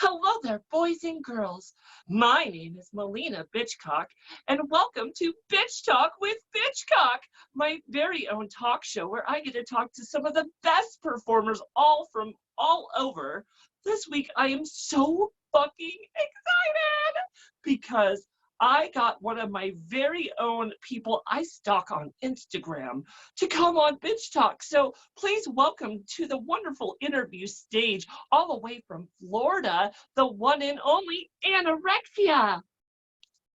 Hello there, boys and girls. My name is Maliena Bitchcock, and welcome to Bitch Talk with Bitchcock, my very own talk show where I get to talk to some of the best performers all from all over. This week, I am so fucking excited because I got one of my very own people I stalk on Instagram to come on Bitch Talk. So please welcome to the wonderful interview stage, all the way from Florida, the one and only Anna Rexia.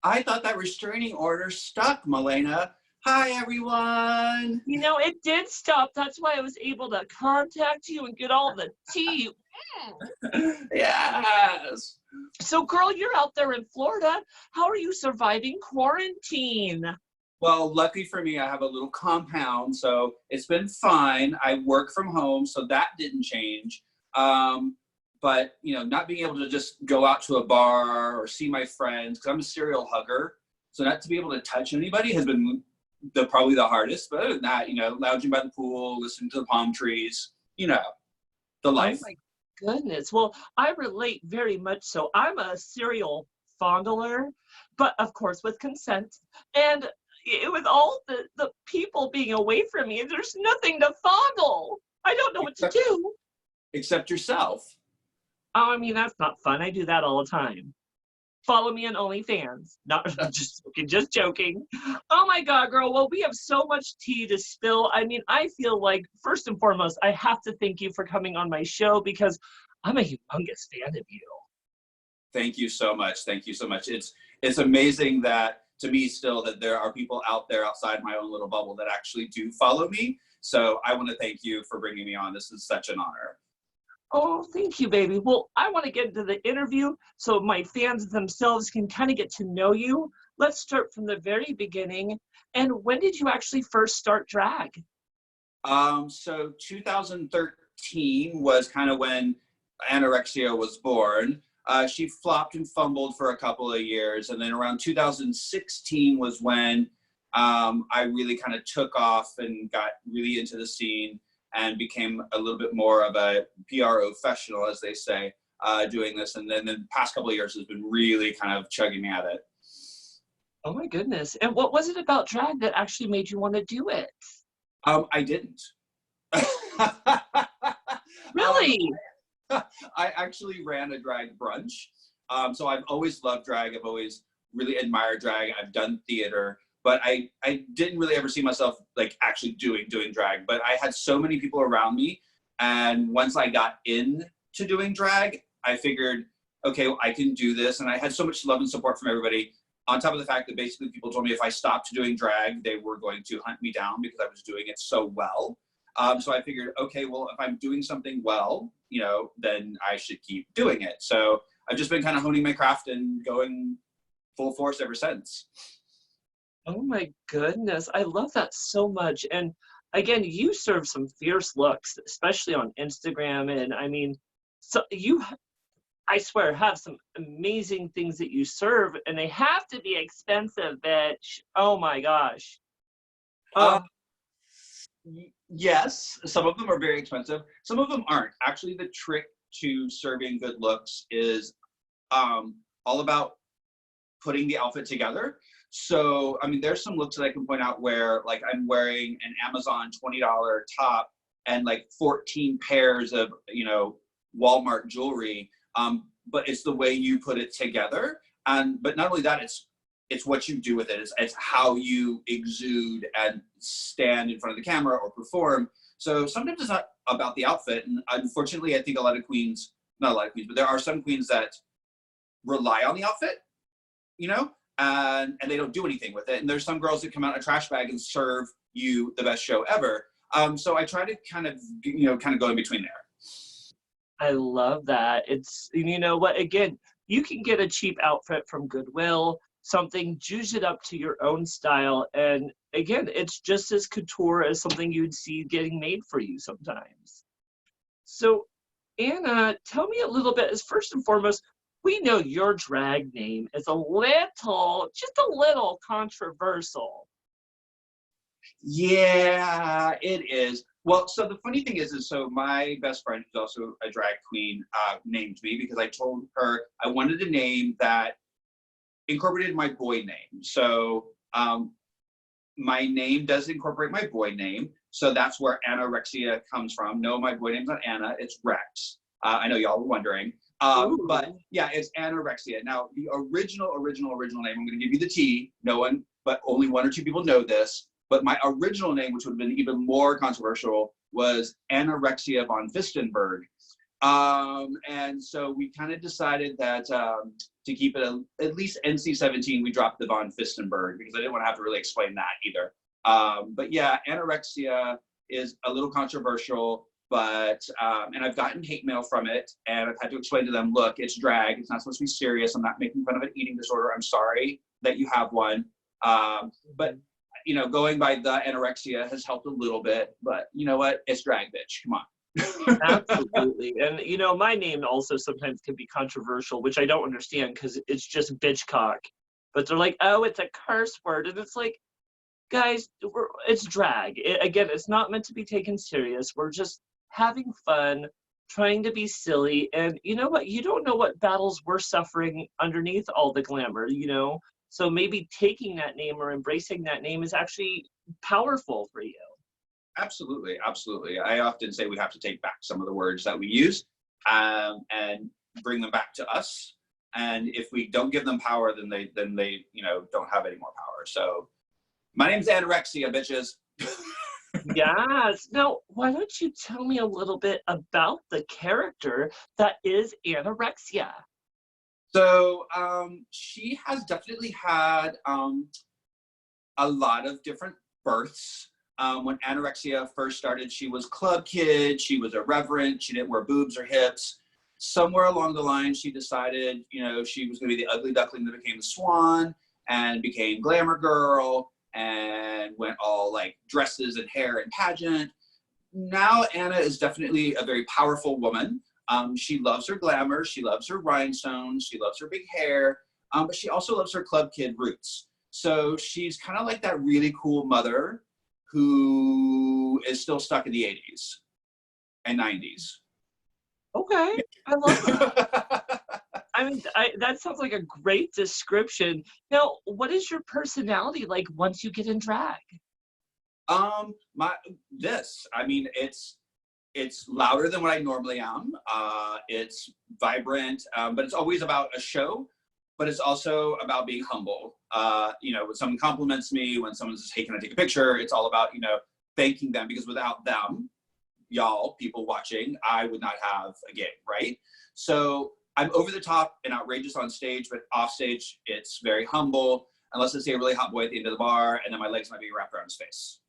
I thought that restraining order stuck, Maliena. Hi, everyone. You know, it did stop. That's why I was able to contact you and get all the tea. Yes. So, girl, you're out there in Florida. How are you surviving quarantine? Well, lucky for me, I have a little compound, so it's been fine. I work from home, so that didn't change. But, you know, not being able to just go out to a bar or see my friends, because I'm a serial hugger, so not to be able to touch anybody has been probably the hardest. But other than that, you know, lounging by the pool, listening to the palm trees, you know, the life. Oh my goodness. Well, I relate very much so. I'm a serial fondler, but of course with consent. And with all the people being away from me, there's nothing to fondle. I don't know what to do. Except yourself. Oh, I mean, that's not fun. I do that all the time. Follow me on OnlyFans. Not just joking. Oh my God, girl. Well, we have so much tea to spill. I mean, I feel like, first and foremost, I have to thank you for coming on my show because I'm a humongous fan of you. Thank you so much. Thank you so much. It's amazing that, to me still, that there are people out there outside my own little bubble that actually do follow me. So I want to thank you for bringing me on. This is such an honor. Oh, thank you, baby. Well, I want to get into the interview so my fans themselves can kind of get to know you. Let's start from the very beginning. And when did you actually first start drag? So 2013 was kind of when Anna Rexia was born. She flopped and fumbled for a couple of years. And then around 2016 was when I really kind of took off and got really into the scene and became a little bit more of a PR professional, as they say, doing this. And then the past couple of years has been really kind of chugging me at it. Oh my goodness. And what was it about drag that actually made you want to do it? I didn't. Really? I actually ran a drag brunch. So I've always loved drag. I've always really admired drag. I've done theater. But I didn't really ever see myself like actually doing drag. But I had so many people around me. And once I got into doing drag, I figured, okay, well, I can do this. And I had so much love and support from everybody. On top of the fact that basically people told me if I stopped doing drag, they were going to hunt me down because I was doing it so well. So I figured, okay, well, if I'm doing something well, you know, then I should keep doing it. So I've just been kind of honing my craft and going full force ever since. Oh my goodness. I love that so much. And again, you serve some fierce looks, especially on Instagram. And I mean, so you, I swear, have some amazing things that you serve, and they have to be expensive, bitch. Oh my gosh. Yes, some of them are very expensive. Some of them aren't. Actually, the trick to serving good looks is all about putting the outfit together. So, I mean, there's some looks that I can point out where, like, I'm wearing an Amazon $20 top and like 14 pairs of, you know, Walmart jewelry. But it's the way you put it together. But not only that, it's what you do with it. It's how you exude and stand in front of the camera or perform. So sometimes it's not about the outfit. And unfortunately, I think a lot of queens, not a lot of queens, but there are some queens that rely on the outfit, you know, and they don't do anything with it. And there's some girls that come out in a trash bag and serve you the best show ever. So I try to kind of go in between there. I love that. It's, you know what, again, you can get a cheap outfit from Goodwill, something, juice it up to your own style. And again, it's just as couture as something you'd see getting made for you sometimes. So Anna, tell me a little bit, as first and foremost, we know your drag name is just a little controversial. Yeah, it is. Well, so the funny thing is so my best friend, who's also a drag queen, named me because I told her I wanted a name that incorporated my boy name. So my name does incorporate my boy name. So that's where Anna Rexia comes from. No, my boy name's not Anna, it's Rex. I know y'all were wondering. But yeah, it's Anna Rexia. Now, the original name, I'm going to give you the T. No one, but only one or two people know this. But my original name, which would have been even more controversial, was Anna Rexia von Fistenberg. And so we kind of decided that to keep it at least NC-17, we dropped the von Fistenberg because I didn't want to have to really explain that either. But yeah, anorexia is a little controversial, but, and I've gotten hate mail from it, and I've had to explain to them, look, it's drag, it's not supposed to be serious, I'm not making fun of an eating disorder, I'm sorry that you have one. But, you know, going by the anorexia has helped a little bit, but you know what, it's drag, bitch, come on. Absolutely. And you know, my name also sometimes can be controversial, which I don't understand because it's just bitchcock. But they're like, oh, it's a curse word. And it's like, guys, it's drag. Again, it's not meant to be taken serious. We're just having fun, trying to be silly. And you know what? You don't know what battles we're suffering underneath all the glamour, you know? So maybe taking that name or embracing that name is actually powerful for you. Absolutely, absolutely. I often say we have to take back some of the words that we use and bring them back to us. And if we don't give them power, then they you know, don't have any more power. So my name's Anorexia, bitches. Yes. Now, why don't you tell me a little bit about the character that is Anorexia? So she has definitely had a lot of different births. When anorexia first started, she was club kid, she was irreverent, she didn't wear boobs or hips. Somewhere along the line, she decided, you know, she was going to be the ugly duckling that became the swan and became glamour girl and went all like dresses and hair and pageant. Now Anna is definitely a very powerful woman. She loves her glamour, she loves her rhinestones, she loves her big hair, but she also loves her club kid roots. So she's kind of like that really cool mother who is still stuck in the 80s and 90s. Okay, I love that. I mean, that sounds like a great description. Now, what is your personality like once you get in drag? I mean, it's louder than what I normally am. It's vibrant, but it's always about a show. But it's also about being humble. You know, when someone compliments me, when someone says, hey, can I take a picture? It's all about, you know, thanking them, because without them, y'all, people watching, I would not have a gig, right? So I'm over the top and outrageous on stage, but off stage, it's very humble, unless I see a really hot boy at the end of the bar, and then my legs might be wrapped around his face.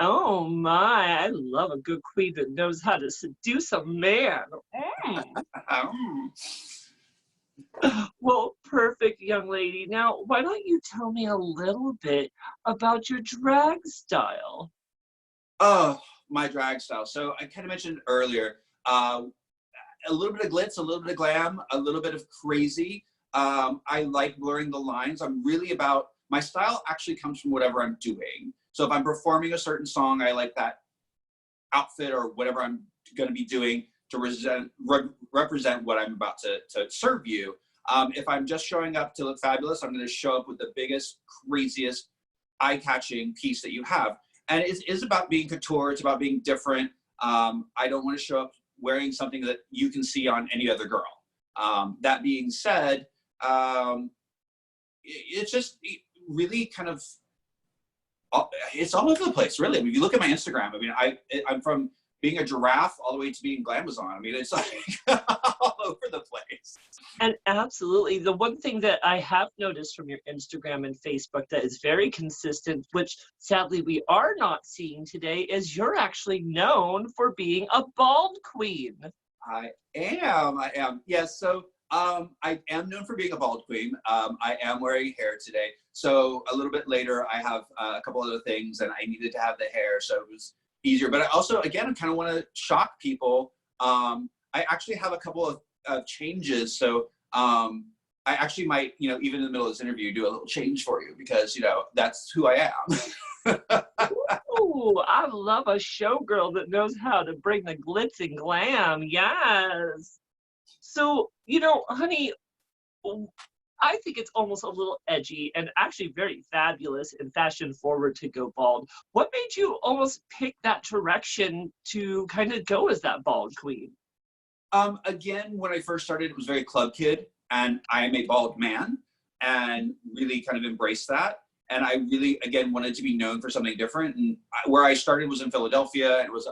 Oh my, I love a good queen that knows how to seduce a man. Well, perfect, young lady. Now, why don't you tell me a little bit about your drag style? Oh, my drag style. So I kind of mentioned earlier, a little bit of glitz, a little bit of glam, a little bit of crazy. I like blurring the lines. I'm really about, my style actually comes from whatever I'm doing. So if I'm performing a certain song, I like that outfit or whatever I'm going to be doing to represent what I'm about to serve you. If I'm just showing up to look fabulous, I'm going to show up with the biggest, craziest, eye-catching piece that you have. And it is about being couture. It's about being different. I don't want to show up wearing something that you can see on any other girl. That being said, it's just really kind of, it's all over the place, really. I mean, if you look at my Instagram, I mean, I'm from being a giraffe all the way to being glamazon. I mean, it's like all over the place. And absolutely, the one thing that I have noticed from your Instagram and Facebook that is very consistent, which sadly we are not seeing today, is you're actually known for being a bald queen. I am. Yes, so I am known for being a bald queen. I am wearing hair today. So a little bit later, I have a couple other things, and I needed to have the hair, so it was easier. But I also, again, I kind of want to shock people. I actually have a couple of changes. So I actually might, you know, even in the middle of this interview, do a little change for you, because, you know, that's who I am. Ooh, I love a showgirl that knows how to bring the glitz and glam. Yes. So, honey, I think it's almost a little edgy and actually very fabulous and fashion forward to go bald. What made you almost pick that direction to kind of go as that bald queen? Again, when I first started, it was very club kid, and I am a bald man, and really kind of embraced that. And I really, again, wanted to be known for something different. And where I started was in Philadelphia, and it was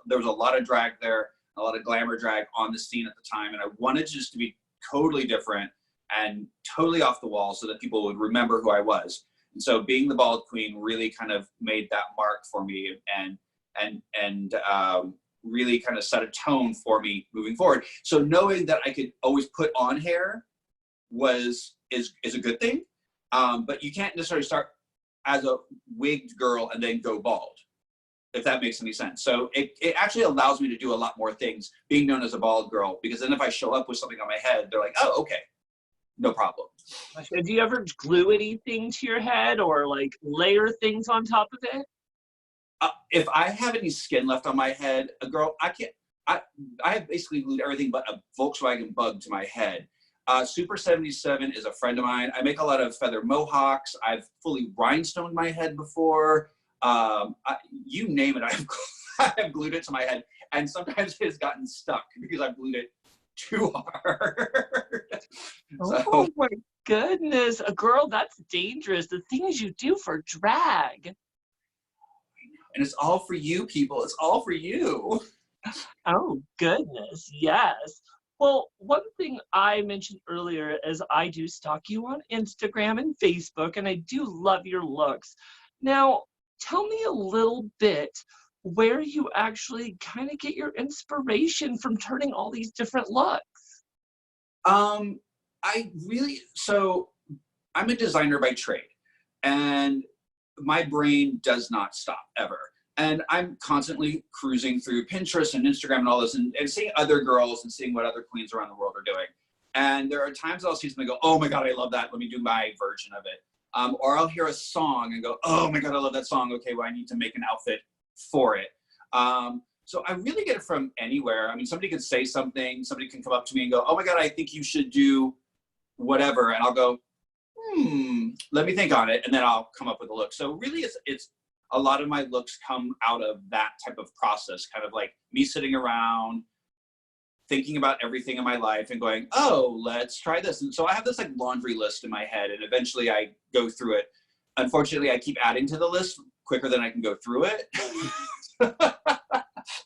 there was a lot of drag there, a lot of glamour drag on the scene at the time, and I wanted just to be totally different and totally off the wall so that people would remember who I was. And so being the bald queen really kind of made that mark for me, and really kind of set a tone for me moving forward. So knowing that I could always put on hair is a good thing, but you can't necessarily start as a wigged girl and then go bald, if that makes any sense. So it actually allows me to do a lot more things being known as a bald girl, because then if I show up with something on my head, they're like, oh, okay, no problem. Do you ever glue anything to your head or like layer things on top of it? If I have any skin left on my head, I can't. I have basically glued everything but a Volkswagen Bug to my head. Super 77 is a friend of mine. I make a lot of feather mohawks. I've fully rhinestoned my head before. You name it, I have glued it to my head, and sometimes it has gotten stuck because I've glued it too hard. Oh my goodness, a girl, that's dangerous. The things you do for drag. And it's all for you, people. It's all for you. Oh goodness, yes. Well, one thing I mentioned earlier is I do stalk you on Instagram and Facebook, and I do love your looks. Now, tell me a little bit where you actually kind of get your inspiration from turning all these different looks. So I'm a designer by trade, and my brain does not stop ever. And I'm constantly cruising through Pinterest and Instagram and all this, and seeing other girls and seeing what other queens around the world are doing. And there are times I'll see something and go, oh my God, I love that. Let me do my version of it. Or I'll hear a song and go, oh my God, I love that song. Okay, well, I need to make an outfit for it. So I really get it from anywhere. I mean, somebody can say something, somebody can come up to me and go, oh my God, I think you should do whatever. And I'll go, let me think on it. And then I'll come up with a look. So really it's a lot of my looks come out of that type of process, kind of like me sitting around thinking about everything in my life and going, oh, let's try this. And so I have this like laundry list in my head, and eventually I go through it. Unfortunately, I keep adding to the list quicker than I can go through it.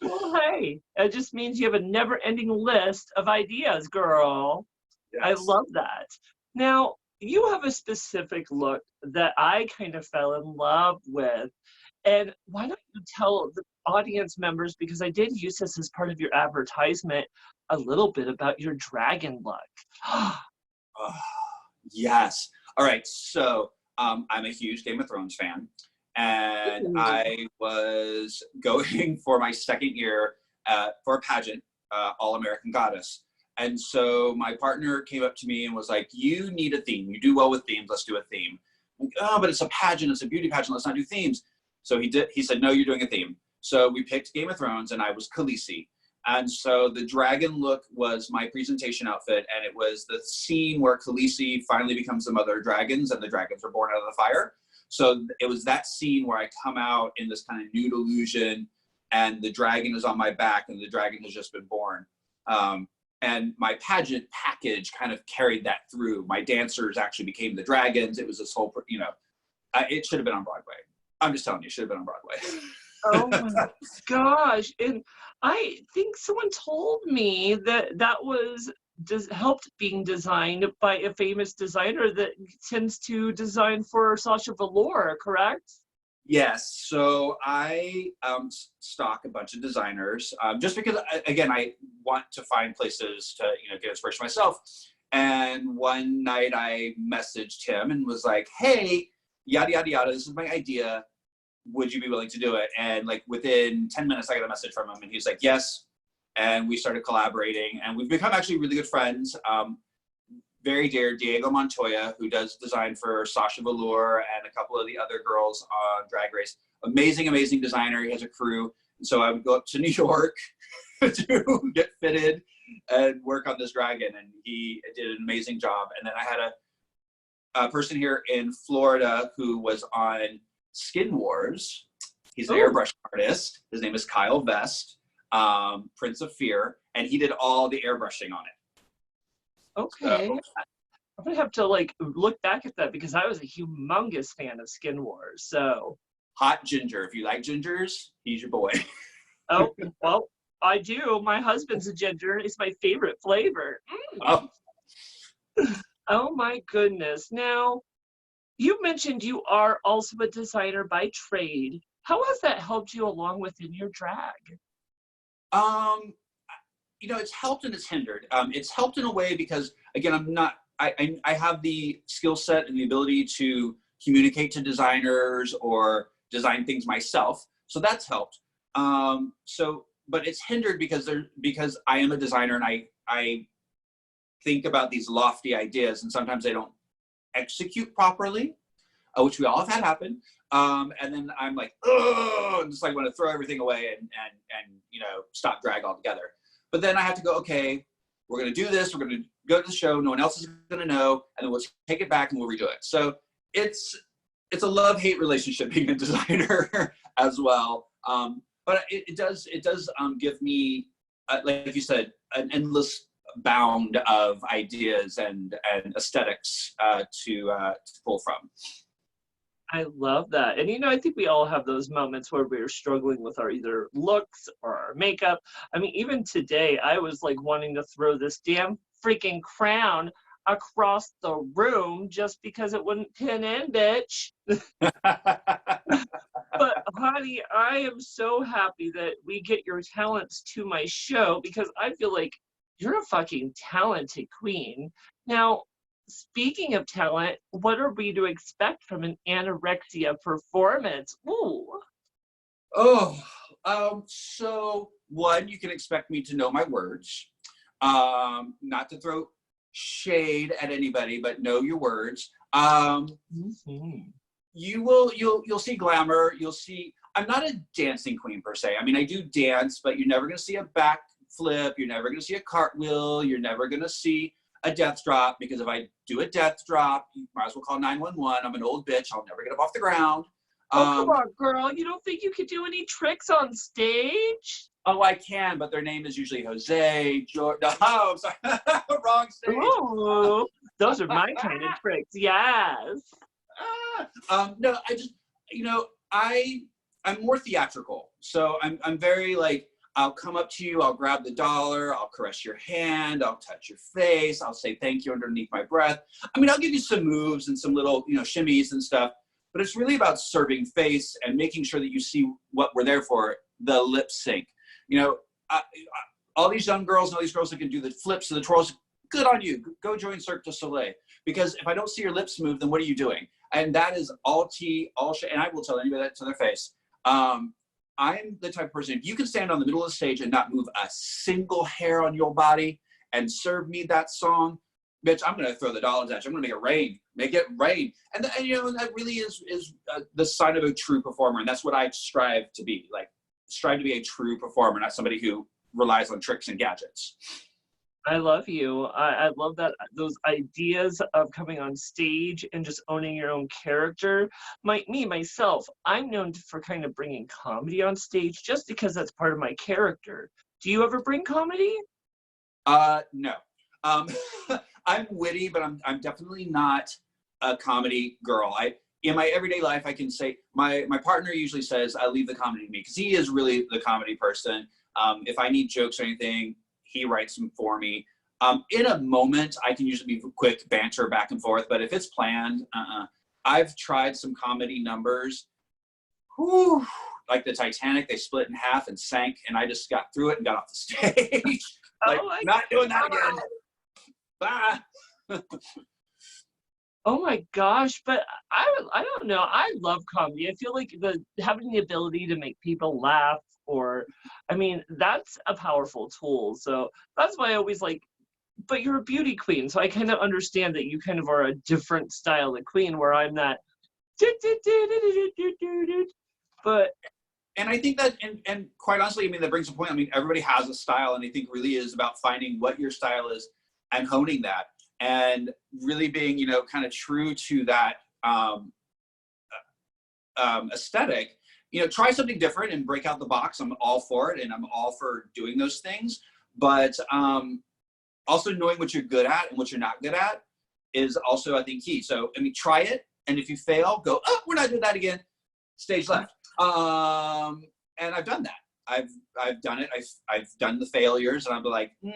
Well, hey, it just means you have a never-ending list of ideas, girl. Yes. I love that. Now, you have a specific look that I kind of fell in love with. And why don't you tell the audience members, because I did use this as part of your advertisement, a little bit about your dragon look. Yes. All right. So I'm a huge Game of Thrones fan, and I was going for my second year for a pageant, All American Goddess. And so my partner came up to me and was like, you need a theme. You do well with themes. Let's do a theme. I'm like, oh, but it's a pageant. It's a beauty pageant. Let's not do themes. So he said, no, you're doing a theme. So we picked Game of Thrones, and I was Khaleesi. And so the dragon look was my presentation outfit, and it was the scene where Khaleesi finally becomes the mother of dragons, and the dragons are born out of the fire. So it was that scene where I come out in this kind of nude illusion, and the dragon is on my back, and the dragon has just been born. And my pageant package kind of carried that through. My dancers actually became the dragons. It was this whole, it should have been on Broadway. I'm just telling you, it should have been on Broadway. Oh my gosh. And I think someone told me that that was helped being designed by a famous designer that tends to design for Sacha Velour, correct? Yes. So I stock a bunch of designers just because, again, I want to find places to, get inspiration myself. And one night I messaged him and was like, hey, yada, yada, yada, this is my idea. Would you be willing to do it? And like within 10 minutes, I got a message from him, and he was like, yes. And we started collaborating, and we've become actually really good friends. Very dear Diego Montoya, who does design for Sacha Velour and a couple of the other girls on Drag Race. amazing designer. He has a crew. And so I would go up to New York to get fitted and work on this dragon. And he did an amazing job. And then I had a person here in Florida who was on Skin Wars. He's an airbrush artist. His name is Kyle Vest, Prince of Fear. And he did all the airbrushing on it. Okay. So, I'm gonna have to like look back at that because I was a humongous fan of Skin Wars. So hot ginger. If you like gingers, he's your boy. oh well, I do. My husband's a ginger. It's my favorite flavor. Oh. Oh my goodness. Now, you mentioned you are also a designer by trade. How has that helped you along within your drag? It's helped and it's hindered. It's helped in a way because, again, I have the skill set and the ability to communicate to designers or design things myself. So that's helped. But it's hindered because I am a designer and I think about these lofty ideas and sometimes they don't execute properly, which we all have had happen. And then I'm like, oh, just like want to throw everything away and stop drag altogether. But then I have to go, okay, we're going to do this. We're going to go to the show. No one else is going to know. And then we'll take it back and we'll redo it. So it's a love-hate relationship being a designer as well. But it does give me, like you said, an endless bound of ideas and aesthetics to pull from. I love that. And, I think we all have those moments where we're struggling with our either looks or our makeup. I mean, even today, I was like wanting to throw this damn freaking crown across the room just because it wouldn't pin in, bitch. But honey, I am so happy that we get your talents to my show because I feel like you're a fucking talented queen. Now, speaking of talent, what are we to expect from an Anna Rexia performance? Ooh. So one, you can expect me to know my words, not to throw shade at anybody, but know your words. You'll see glamour. You'll see, I'm not a dancing queen per se. I mean, I do dance, but you're never going to see a backflip. You're never going to see a cartwheel. You're never going to see a death drop, because if I do a death drop, you might as well call 911. I'm an old bitch. I'll never get up off the ground. Oh, come on, girl. You don't think you could do any tricks on stage? Oh, I can, but their name is usually Jose, George. No, I'm sorry. Wrong stage. Ooh, those are my kind of tricks. Yes. No, I just, I'm more theatrical. So I'm very like, I'll come up to you, I'll grab the dollar, I'll caress your hand, I'll touch your face, I'll say thank you underneath my breath. I mean, I'll give you some moves and some little, shimmies and stuff, but it's really about serving face and making sure that you see what we're there for, the lip sync. All these young girls and all these girls that can do the flips and the twirls, good on you. Go join Cirque du Soleil. Because if I don't see your lips move, then what are you doing? And that is all tea, all shit. And I will tell anybody that to their face. I'm the type of person, if you can stand on the middle of the stage and not move a single hair on your body and serve me that song, bitch, I'm going to throw the dollars at you. I'm going to make it rain. Make it rain. And that really is the sign of a true performer. And that's what I strive to be. Like, strive to be a true performer, not somebody who relies on tricks and gadgets. I love you. I love that, those ideas of coming on stage and just owning your own character. Myself, I'm known for kind of bringing comedy on stage just because that's part of my character. Do you ever bring comedy? No. I'm witty, but I'm definitely not a comedy girl. In my everyday life, I can say, my partner usually says, I leave the comedy to me, because he is really the comedy person. If I need jokes or anything, he writes them for me. In a moment, I can usually be quick banter back and forth, but if it's planned, I've tried some comedy numbers. Whew, like the Titanic, they split in half and sank, and I just got through it and got off the stage. Not doing that again. Bye. Oh my gosh, but I don't know. I love comedy. I feel like having the ability to make people laugh, that's a powerful tool. So that's why I always but you're a beauty queen. So I kind of understand that you kind of are a different style of queen, where I'm that. But and I think that, and quite honestly, I mean, that brings a point. I mean, everybody has a style, and I think really is about finding what your style is and honing that, and really being, you know, kind of true to that aesthetic. You know, try something different and break out the box. I'm all for it, and I'm all for doing those things. But also knowing what you're good at and what you're not good at is also, I think, key. So, I mean, try it, and if you fail, go, oh, we're not doing that again. Stage left. And I've done that. I've done it. I've done the failures, and I'm like, we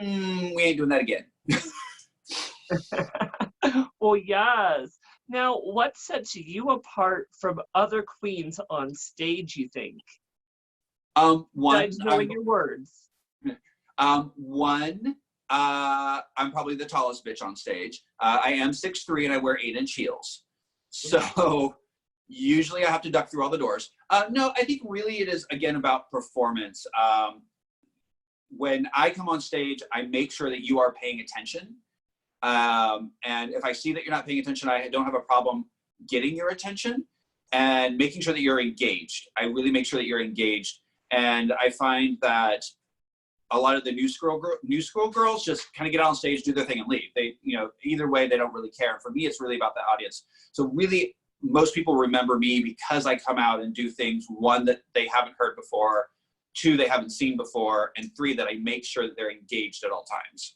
ain't doing that again. well, yes. Now, what sets you apart from other queens on stage, you think? One, Besides knowing your words. One, I'm probably the tallest bitch on stage. I am 6'3" and I wear 8-inch heels. So usually I have to duck through all the doors. No, I think really it is, again, about performance. When I come on stage, I make sure that you are paying attention. And if I see that you're not paying attention, I don't have a problem getting your attention and making sure that you're engaged. I really make sure that you're engaged. And I find that a lot of the new school girls just kind of get on stage, do their thing, and leave. They, you know, either way, they don't really care. For me, it's really about the audience. So really, most people remember me because I come out and do things, one, that they haven't heard before, two, they haven't seen before, and three, that I make sure that they're engaged at all times.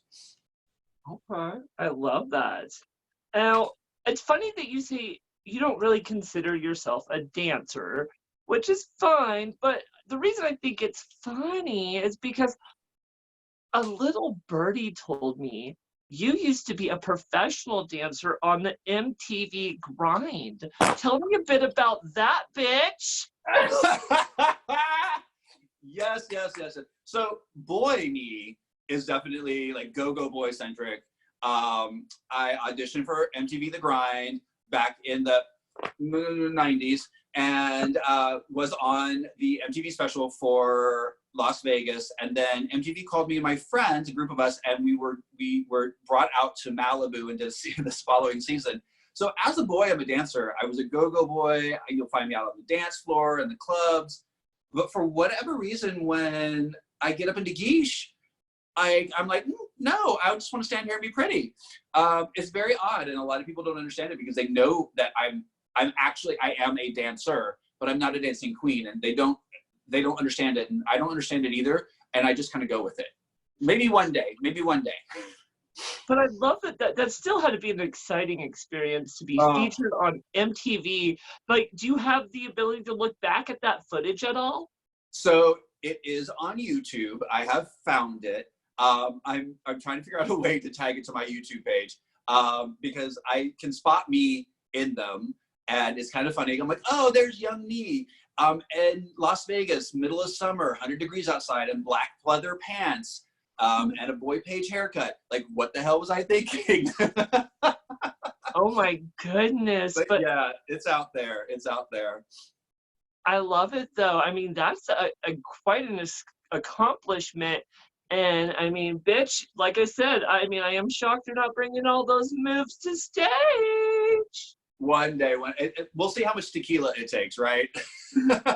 Okay, I love that. Now, it's funny that you say you don't really consider yourself a dancer, which is fine, but the reason I think it's funny is because a little birdie told me you used to be a professional dancer on the MTV grind. Tell me a bit about that, bitch. Yes. So boy me is definitely like go-go boy centric. I auditioned for MTV The Grind back in the 90s and was on the MTV special for Las Vegas. And then MTV called me and my friends, a group of us, and we were brought out to Malibu and to see this following season. So as a boy, I'm a dancer. I was a go-go boy. You'll find me out on the dance floor and the clubs. But for whatever reason, when I get up into Geesh, I'm like, no, I just want to stand here and be pretty. It's very odd, and a lot of people don't understand it because they know that I am a dancer, but I'm not a dancing queen, and they don't understand it, and I don't understand it either, and I just kind of go with it. Maybe one day. But I love that still had to be an exciting experience to be featured on MTV. Like, do you have the ability to look back at that footage at all? So it is on YouTube. I have found it. I'm trying to figure out a way to tag it to my YouTube page because I can spot me in them, and it's kind of funny. I'm like, oh, there's young me. In Las Vegas, middle of summer, 100 degrees outside, and black leather pants. And a boy page haircut. Like, what the hell was I thinking? Oh my goodness. But yeah, it's out there. I love it though. I mean, that's a quite an accomplishment. And I mean, bitch, like I said, I mean, I am shocked you're not bringing all those moves to stage. One day, we'll see how much tequila it takes, right?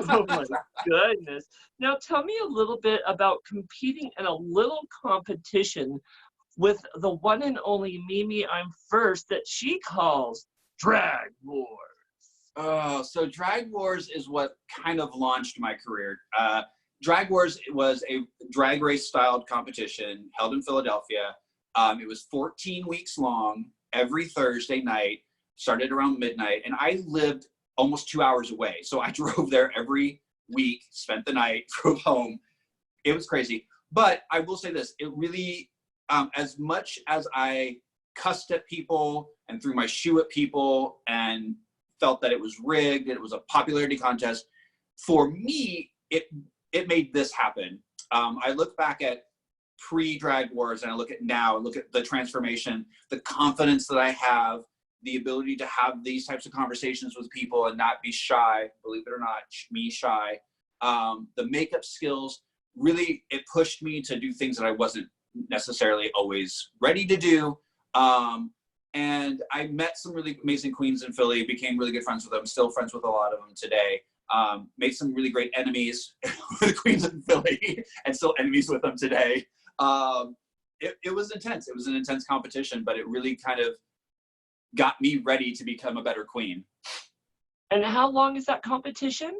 Oh my goodness. Now tell me a little bit about competing in a little competition with the one and only Mimi I'm First that she calls Drag Wars. So Drag Wars is what kind of launched my career. Drag Wars was a drag race styled competition held in Philadelphia. It was 14 weeks long, every Thursday night, started around midnight, and I lived almost 2 hours away. So I drove there every week, spent the night, drove home. It was crazy. But I will say this, it really, as much as I cussed at people and threw my shoe at people and felt that it was rigged, it was a popularity contest, for me, it made this happen. I look back at pre-Drag Wars and I look at now, and look at the transformation, the confidence that I have, the ability to have these types of conversations with people and not be shy, believe it or not, me shy. The makeup skills, really, it pushed me to do things that I wasn't necessarily always ready to do. And I met some really amazing queens in Philly, became really good friends with them, still friends with a lot of them today. Made some really great enemies with the queens in Philly, and still enemies with them today. It was intense. It was an intense competition, but it really kind of got me ready to become a better queen. And how long is that competition?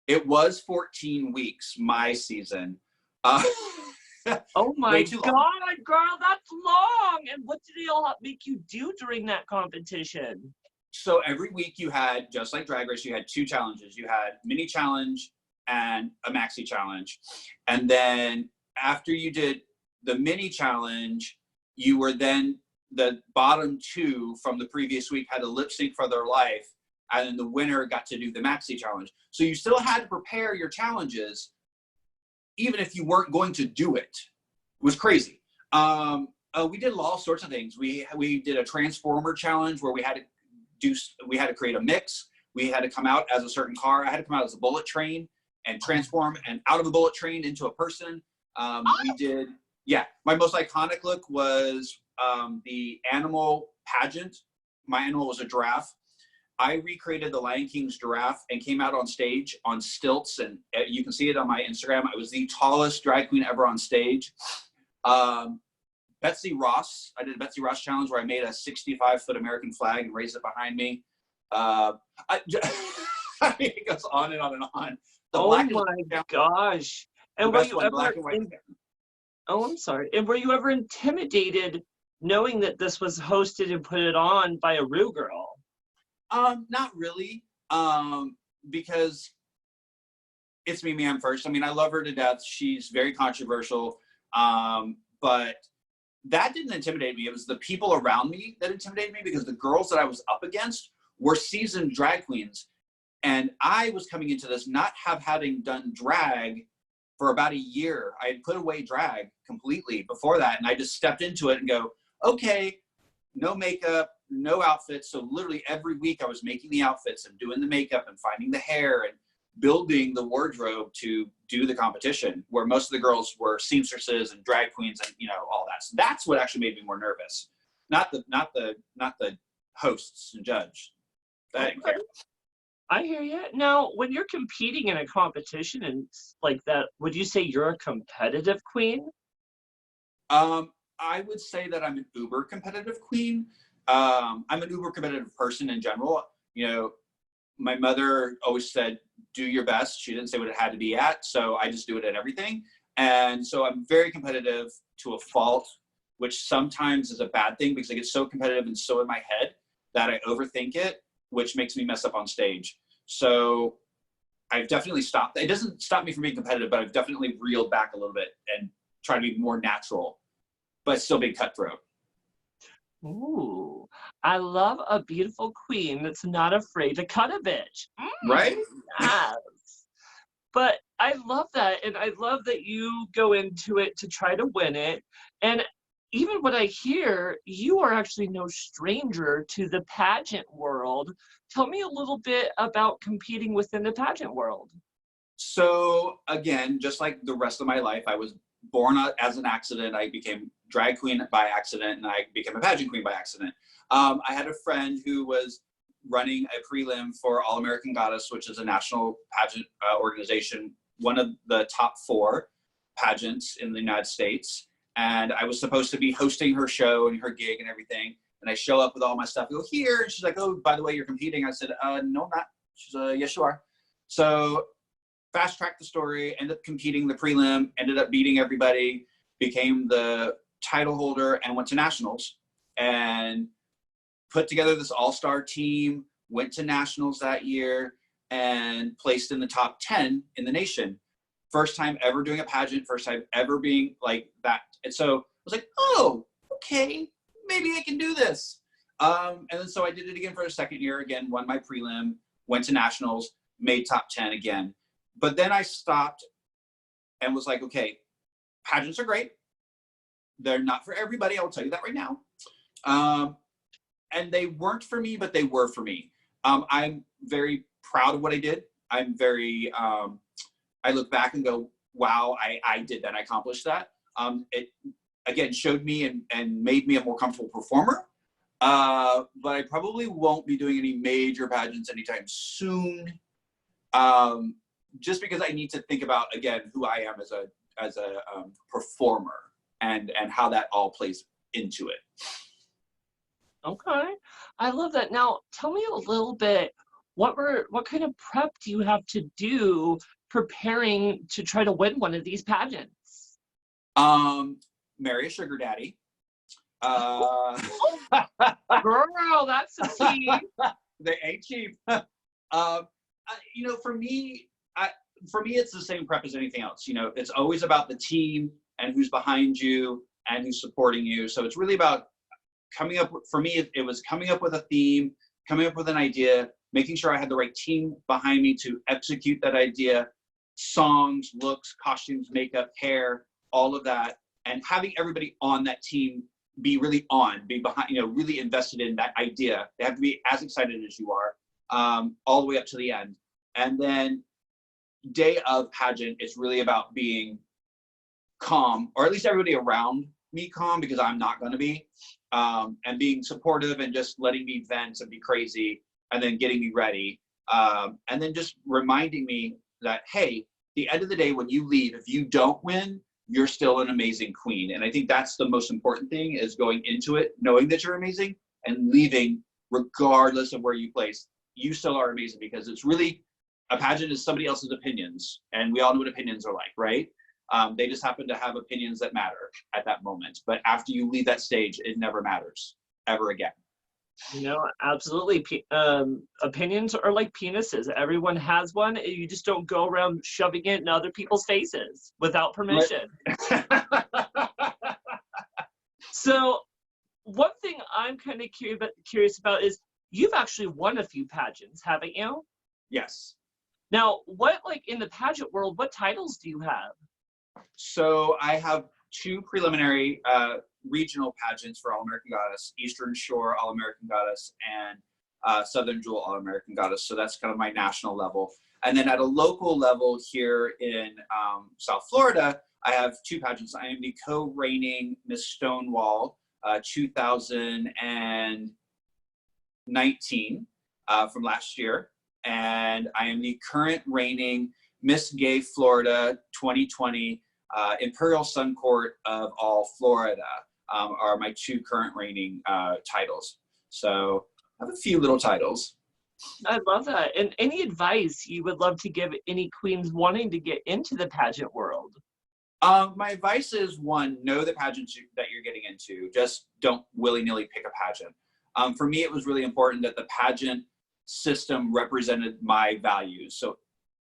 It was 14 weeks, my season. Oh my Way too long. God, girl, that's long. And what did they all make you do during that competition? So every week you had, just like Drag Race, you had 2 challenges. You had mini challenge and a maxi challenge. And then after you did the mini challenge, you were then, the bottom 2 from the previous week had to lip sync for their life. And then the winner got to do the maxi challenge. So you still had to prepare your challenges, even if you weren't going to do it. It was crazy. We did all sorts of things. We did a transformer challenge where we had to create a mix. We had to come out as a certain car. I had to come out as a bullet train and transform and out of a bullet train into a person. We did, yeah. My most iconic look was the animal pageant. My animal was a giraffe. I recreated the Lion King's giraffe and came out on stage on stilts, and you can see it on my Instagram. I was the tallest drag queen ever on stage. Betsy Ross, I did a Betsy Ross challenge where I made a 65-foot American flag and raised it behind me. I mean, it goes on and on and on. Oh my gosh. And were you ever, oh, I'm sorry. And were you ever intimidated knowing that this was hosted and put it on by a Rue girl? Not really, because it's Mimi M first. I mean, I love her to death. She's very controversial, but that didn't intimidate me. It was the people around me that intimidated me, because the girls that I was up against were seasoned drag queens. And I was coming into this not having done drag for about a year. I had put away drag completely before that. And I just stepped into it and go, okay, no makeup, no outfits. So literally every week I was making the outfits and doing the makeup and finding the hair and building the wardrobe to do the competition, where most of the girls were seamstresses and drag queens and, you know, all that. So that's what actually made me more nervous. Not the hosts and judge. I didn't care. I hear you. Now, when you're competing in a competition and like that, would you say you're a competitive queen? I would say that I'm an uber competitive queen. I'm an uber competitive person in general. You know, my mother always said, do your best. She didn't say what it had to be at. So I just do it at everything. And so I'm very competitive to a fault, which sometimes is a bad thing because I get so competitive and so in my head that I overthink it, which makes me mess up on stage. So I've definitely stopped. It doesn't stop me from being competitive, but I've definitely reeled back a little bit and try to be more natural, but still being cutthroat. Ooh, I love a beautiful queen that's not afraid to cut a bitch. Right? Yes. But I love that. And I love that you go into it to try to win it. And even what I hear, you are actually no stranger to the pageant world. Tell me a little bit about competing within the pageant world. So again, just like the rest of my life, I was born as an accident. I became drag queen by accident, and I became a pageant queen by accident. I had a friend who was running a prelim for All American Goddess, which is a national pageant organization, one of the top 4 pageants in the United States. And I was supposed to be hosting her show and her gig and everything. And I show up with all my stuff, I go here. And she's like, oh, by the way, you're competing. I said, no, I'm not. She's like, yes, you are. So fast tracked the story, ended up competing the prelim, ended up beating everybody, became the title holder, and went to nationals and put together this all-star team, went to nationals that year and placed in the top 10 in the nation. First time ever doing a pageant, first time ever being like that. And so I was like, oh, okay, maybe I can do this. And then so I did it again for a second year, again, won my prelim, went to nationals, made top 10 again. But then I stopped and was like, okay, pageants are great. They're not for everybody. I will tell you that right now. And they weren't for me, but they were for me. I'm very proud of what I did. I'm very, I look back and go, wow, I did that. I accomplished that. It, again, showed me and made me a more comfortable performer. But I probably won't be doing any major pageants anytime soon. just because I need to think about, again, who I am as a performer and how that all plays into it. Okay, I love that. Now, tell me a little bit. What kind of prep do you have to do preparing to try to win one of these pageants? Marry a sugar daddy. Girl, that's a tea. They ain't cheap. You know, for me, it's the same prep as anything else. You know, it's always about the team and who's behind you and who's supporting you. So it's really about coming up. For me, it was coming up with a theme, coming up with an idea, making sure I had the right team behind me to execute that idea, songs, looks, costumes, makeup, hair, all of that, and having everybody on that team be really be behind, you know, really invested in that idea. They have to be as excited as you are, all the way up to the end. And then day of pageant, it's really about being calm, or at least everybody around me calm, because I'm not going to be, and being supportive and just letting me vent and be crazy, and then getting me ready. And then just reminding me that, hey, the end of the day, when you leave, if you don't win, you're still an amazing queen. And I think that's the most important thing, is going into it, knowing that you're amazing, and leaving regardless of where you place, you still are amazing, because it's really, a pageant is somebody else's opinions, and we all know what opinions are like, right? They just happen to have opinions that matter at that moment. But after you leave that stage, it never matters ever again. You know, absolutely. Opinions are like penises. Everyone has one. You just don't go around shoving it in other people's faces without permission. Right. So one thing I'm kind of curious about is, you've actually won a few pageants, haven't you? Yes. Now, what, like, in the pageant world, what titles do you have? So I have 2 preliminary regional pageants for All-American Goddess: Eastern Shore All-American Goddess and Southern Jewel All-American Goddess. So that's kind of my national level. And then at a local level here in South Florida, I have 2 pageants. I am the co-reigning Miss Stonewall 2019 from last year. And I am the current reigning Miss Gay Florida 2020 Imperial Sun Court of all Florida, are my 2 current reigning titles. So I have a few little titles. I love that. And any advice you would love to give any queens wanting to get into the pageant world? My advice is, 1, know the pageants that you're getting into. Just don't willy-nilly pick a pageant. For me, it was really important that the pageant system represented my values. So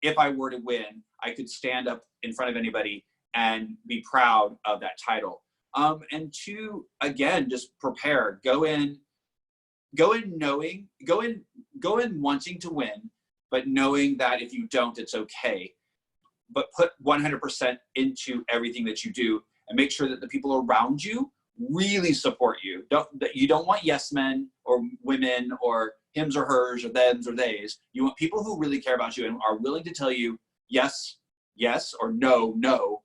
if I were to win, I could stand up in front of anybody and be proud of that title. And 2, again, just prepare. Go in wanting to win, but knowing that if you don't, it's okay. But put 100% into everything that you do, and make sure that the people around you really support you. You don't want yes men or women or hims or hers or thems or theys. You want people who really care about you and are willing to tell you yes, yes, or no, no,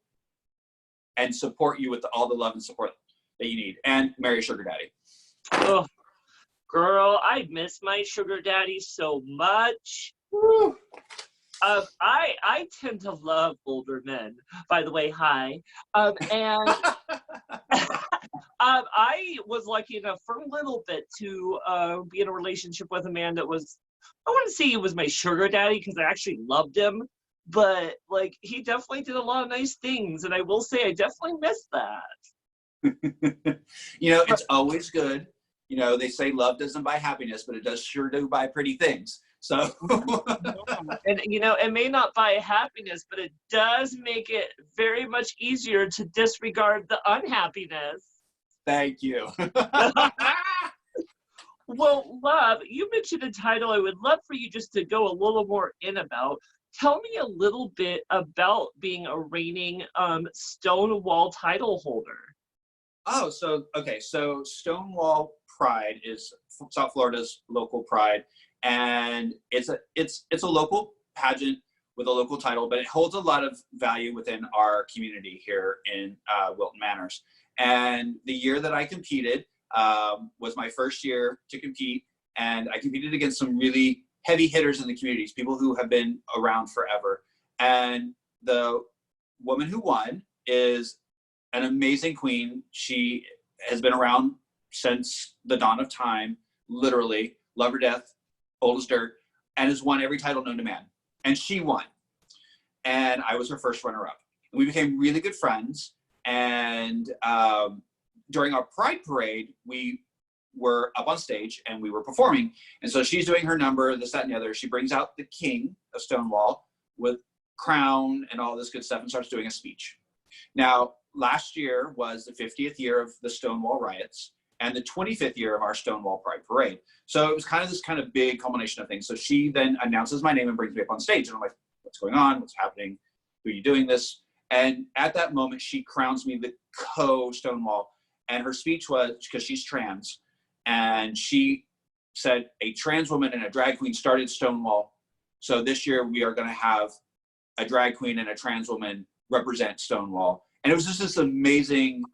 and support you with all the love and support that you need. And marry a sugar daddy. Oh, girl, I miss my sugar daddy so much. Woo. I tend to love older men, by the way, hi. And I was lucky enough for a little bit to be in a relationship with a man that was, I wouldn't say he was my sugar daddy, because I actually loved him, but like, he definitely did a lot of nice things, and I will say I definitely miss that. You know, it's always good. You know, they say love doesn't buy happiness, but it does sure do buy pretty things. So, and you know, it may not buy happiness, but it does make it very much easier to disregard the unhappiness. Thank you. Well, love, you mentioned a title I would love for you just to go a little more in about. Tell me a little bit about being a reigning Stonewall title holder. Oh, so, okay. So Stonewall Pride is South Florida's local pride. And it's a local pageant with a local title, but it holds a lot of value within our community here in Wilton Manors. And the year that I competed was my first year to compete, and I competed against some really heavy hitters in the communities, people who have been around forever. And the woman who won is an amazing queen. She has been around since the dawn of time, literally, love her death, old as dirt, and has won every title known to man. And she won. And I was her first runner-up. And we became really good friends. And during our Pride Parade, we were up on stage and we were performing. And so she's doing her number, this, that, and the other. She brings out the king of Stonewall with crown and all this good stuff and starts doing a speech. Now, last year was the 50th year of the Stonewall riots and the 25th year of our Stonewall Pride Parade. So it was kind of this kind of big culmination of things. So she then announces my name and brings me up on stage. And I'm like, what's going on? What's happening? Who are you doing this? And at that moment, she crowns me the co-Stonewall. And her speech was, because she's trans, and she said, a trans woman and a drag queen started Stonewall. So this year we are going to have a drag queen and a trans woman represent Stonewall. And it was just this amazing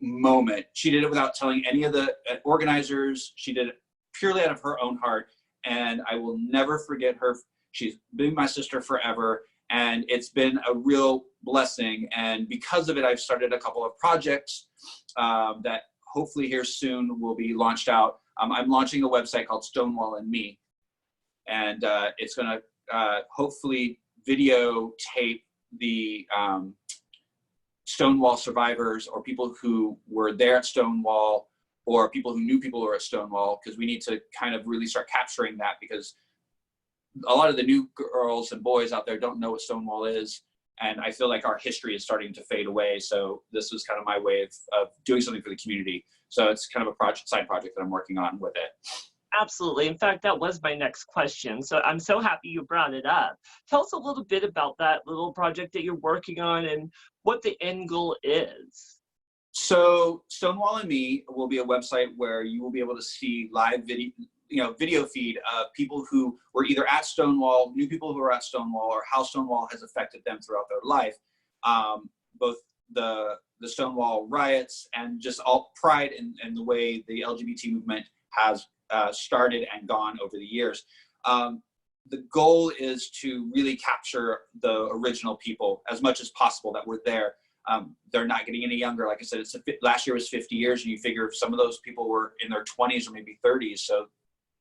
moment. She did it without telling any of the organizers. She did it purely out of her own heart. And I will never forget her. She's been my sister forever. And it's been a real blessing. And because of it, I've started a couple of projects that hopefully here soon will be launched out. I'm launching a website called Stonewall and Me. And it's going to hopefully videotape the Stonewall survivors or people who were there at Stonewall or people who knew people who were at Stonewall, because we need to kind of really start capturing that, because a lot of the new girls and boys out there don't know what Stonewall is. And I feel like our history is starting to fade away. So this was kind of my way of doing something for the community. So it's kind of a side project that I'm working on with it. Absolutely. In fact, that was my next question. So I'm so happy you brought it up. Tell us a little bit about that little project that you're working on and what the end goal is. So Stonewall and Me will be a website where you will be able to see live video feed of people who were either at Stonewall, new people who are at Stonewall, or how Stonewall has affected them throughout their life. Both the Stonewall riots and just all pride and the way the LGBT movement has started and gone over the years. The goal is to really capture the original people as much as possible that were there. They're not getting any younger. Like I said, last year was 50 years, and you figure some of those people were in their 20s or maybe 30s. So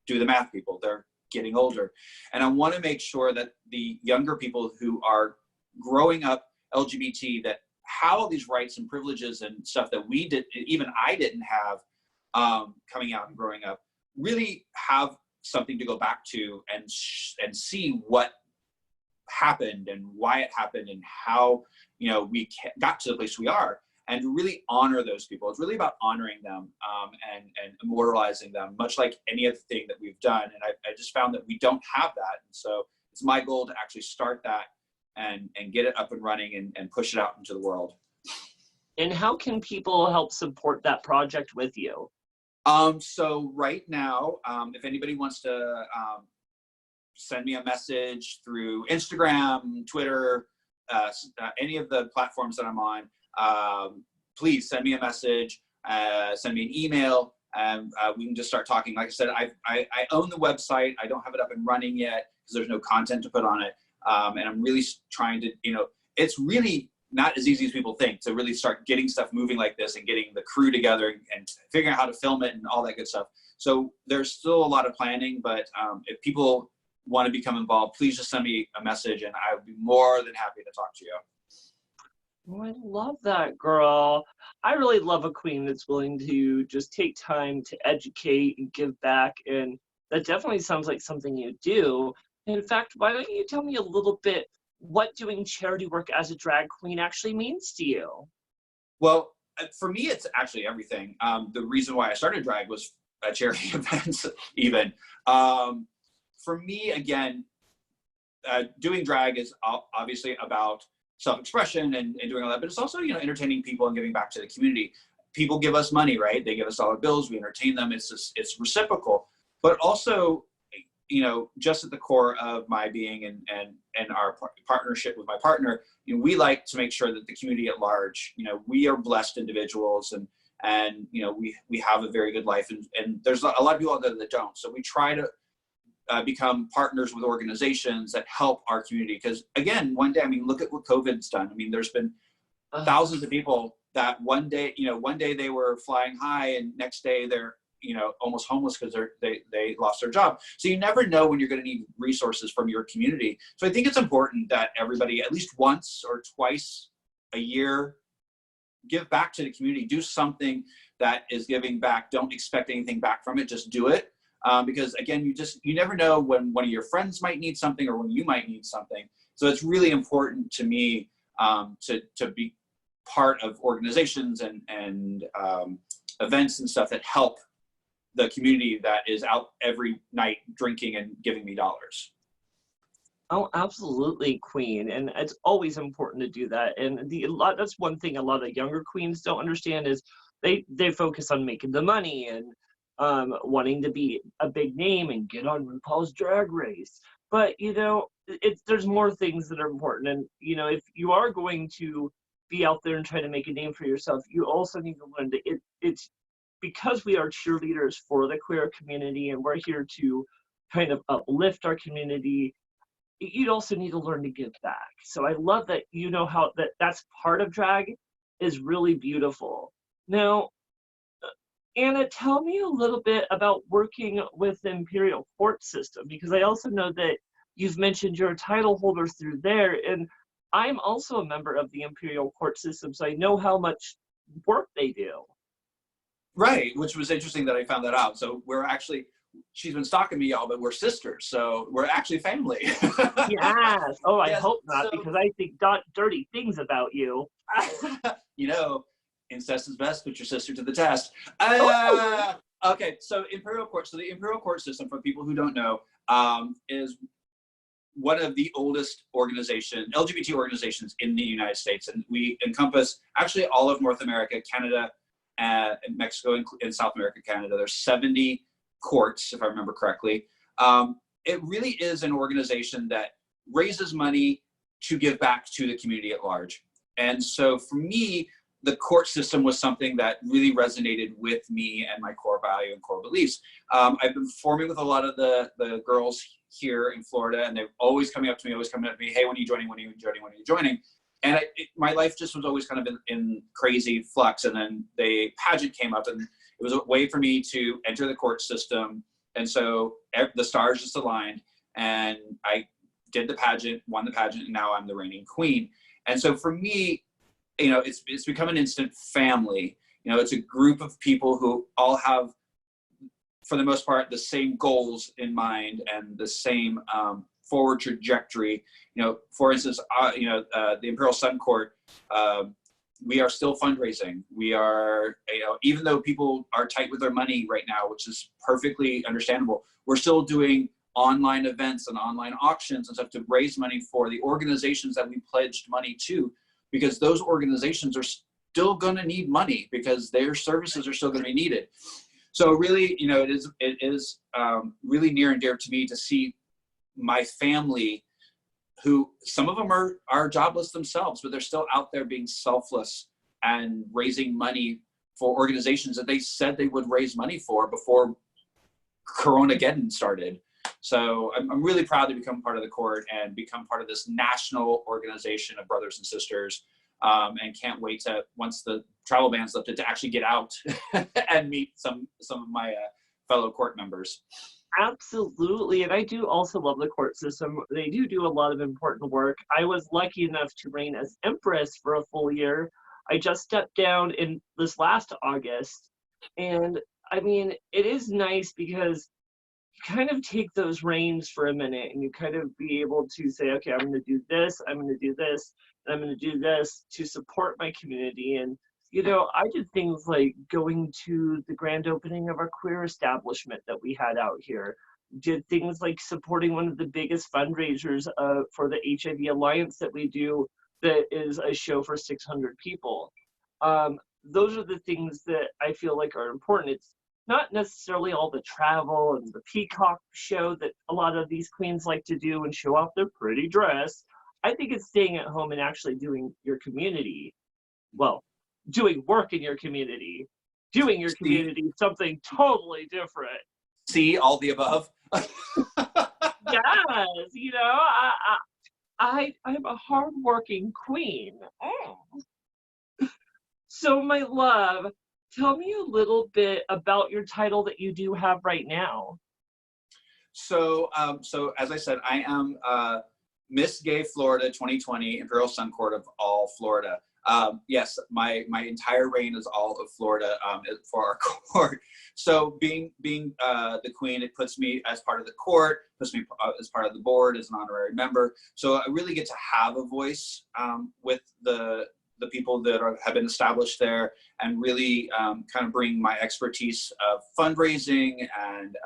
do the math, people. They're getting older. And I want to make sure that the younger people who are growing up LGBT, that how all these rights and privileges and stuff that we did, even I didn't have coming out and growing up, really have something to go back to and see what happened and why it happened and how, we got to the place we are, and to really honor those people. It's really about honoring them and immortalizing them, much like any other thing that we've done. And I just found that we don't have that. And so it's my goal to actually start that and get it up and running and push it out into the world. And how can people help support that project with you? So right now, if anybody wants to send me a message through Instagram, Twitter, any of the platforms that I'm on, please send me a message, send me an email, and we can just start talking. Like I said, I own the website. I don't have it up and running yet because there's no content to put on it. And I'm really trying to, it's really not as easy as people think to really start getting stuff moving like this and getting the crew together and figuring out how to film it and all that good stuff. So there's still a lot of planning, but if people want to become involved, please just send me a message and I would be more than happy to talk to you. Oh, I love that, girl. I really love a queen that's willing to just take time to educate and give back, and that definitely sounds like something you do. In fact, why don't you tell me a little bit what doing charity work as a drag queen actually means to you? Well, for me, it's actually everything. The reason why I started drag was charity events even. For me, again, doing drag is obviously about self-expression and doing all that, but it's also, entertaining people and giving back to the community. People give us money, right? They give us dollar bills, we entertain them. It's reciprocal, but also, just at the core of my being and our partnership with my partner, we like to make sure that the community at large, we are blessed individuals and we have a very good life, and there's a lot of people out there that don't. So we try to become partners with organizations that help our community. Because again, one day, I mean, look at what COVID's done. I mean, there's been thousands of people that one day they were flying high, and next day they're, almost homeless because they lost their job. So you never know when you're going to need resources from your community. So I think it's important that everybody at least once or twice a year give back to the community, do something that is giving back. Don't expect anything back from it, just do it. Because again, you never know when one of your friends might need something or when you might need something. So it's really important to me to be part of organizations and events and stuff that help the community that is out every night drinking and giving me dollars. Oh, absolutely, Queen. And it's always important to do that. And that's one thing a lot of younger queens don't understand is they focus on making the money and wanting to be a big name and get on RuPaul's Drag Race. But, there's more things that are important. And, if you are going to be out there and try to make a name for yourself, you also need to learn that it's because we are cheerleaders for the queer community and we're here to kind of uplift our community. You'd also need to learn to give back. So I love that how that's part of drag is really beautiful. Now, Anna, tell me a little bit about working with the Imperial Court system, because I also know that you've mentioned your title holders through there, and I'm also a member of the Imperial Court system, so I know how much work they do. Right, which was interesting that I found that out. So she's been stalking me, y'all, but we're sisters, so we're actually family. Yes. Oh, I yes, hope not, because I think dirty things about you. Incest is best, put your sister to the test. Okay, so Imperial Court. So the Imperial Court system, for people who don't know, is one of the oldest LGBT organizations in the United States. And we encompass actually all of North America, Canada, and Mexico, and South America, Canada. There's 70 courts, if I remember correctly. It really is an organization that raises money to give back to the community at large. And so for me, the court system was something that really resonated with me and my core value and core beliefs. I've been performing with a lot of the girls here in Florida, and they're always coming up to me, hey, when are you joining? When are you joining? When are you joining? And my life just was always kind of in crazy flux. And then the pageant came up, and it was a way for me to enter the court system. And so the stars just aligned, and I did the pageant, won the pageant, and now I'm the reigning queen. And so for me, it's become an instant family. It's a group of people who all have, for the most part, the same goals in mind and the same forward trajectory. For instance, the Imperial Sun Court, we are still fundraising. We are, even though people are tight with their money right now, which is perfectly understandable, we're still doing online events and online auctions and stuff to raise money for the organizations that we pledged money to, because those organizations are still going to need money because their services are still going to be needed. So really, it is really near and dear to me to see my family, who some of them are jobless themselves, but they're still out there being selfless and raising money for organizations that they said they would raise money for before Coronageddon started. So I'm really proud to become part of the court and become part of this national organization of brothers and sisters, and can't wait to, once the travel ban's lifted, to actually get out and meet some of my fellow court members. Absolutely. And I do also love the court system. They do a lot of important work. I was lucky enough to reign as Empress for a full year. I just stepped down in this last August. And I mean, it is nice because you kind of take those reins for a minute and you kind of be able to say, okay, I'm going to do this, I'm going to do this, and I'm going to do this to support my community. And I did things like going to the grand opening of our queer establishment that we had out here. Did things like supporting one of the biggest fundraisers for the HIV Alliance that we do, that is a show for 600 people. Those are the things that I feel like are important. It's not necessarily all the travel and the peacock show that a lot of these queens like to do and show off their pretty dress. I think it's staying at home and actually doing your community, doing work in your community, doing your community something totally different. See, all the above. Yes, you know, I'm a hardworking queen. Oh. So, my love, tell me a little bit about your title that you do have right now. So, so as I said, I am Miss Gay Florida 2020 Imperial Sun Court of all Florida. Yes, my entire reign is all of Florida for our court. So being the queen, it puts me as part of the court, puts me as part of the board as an honorary member. So I really get to have a voice with the people that have been established there, and really kind of bring my expertise of fundraising and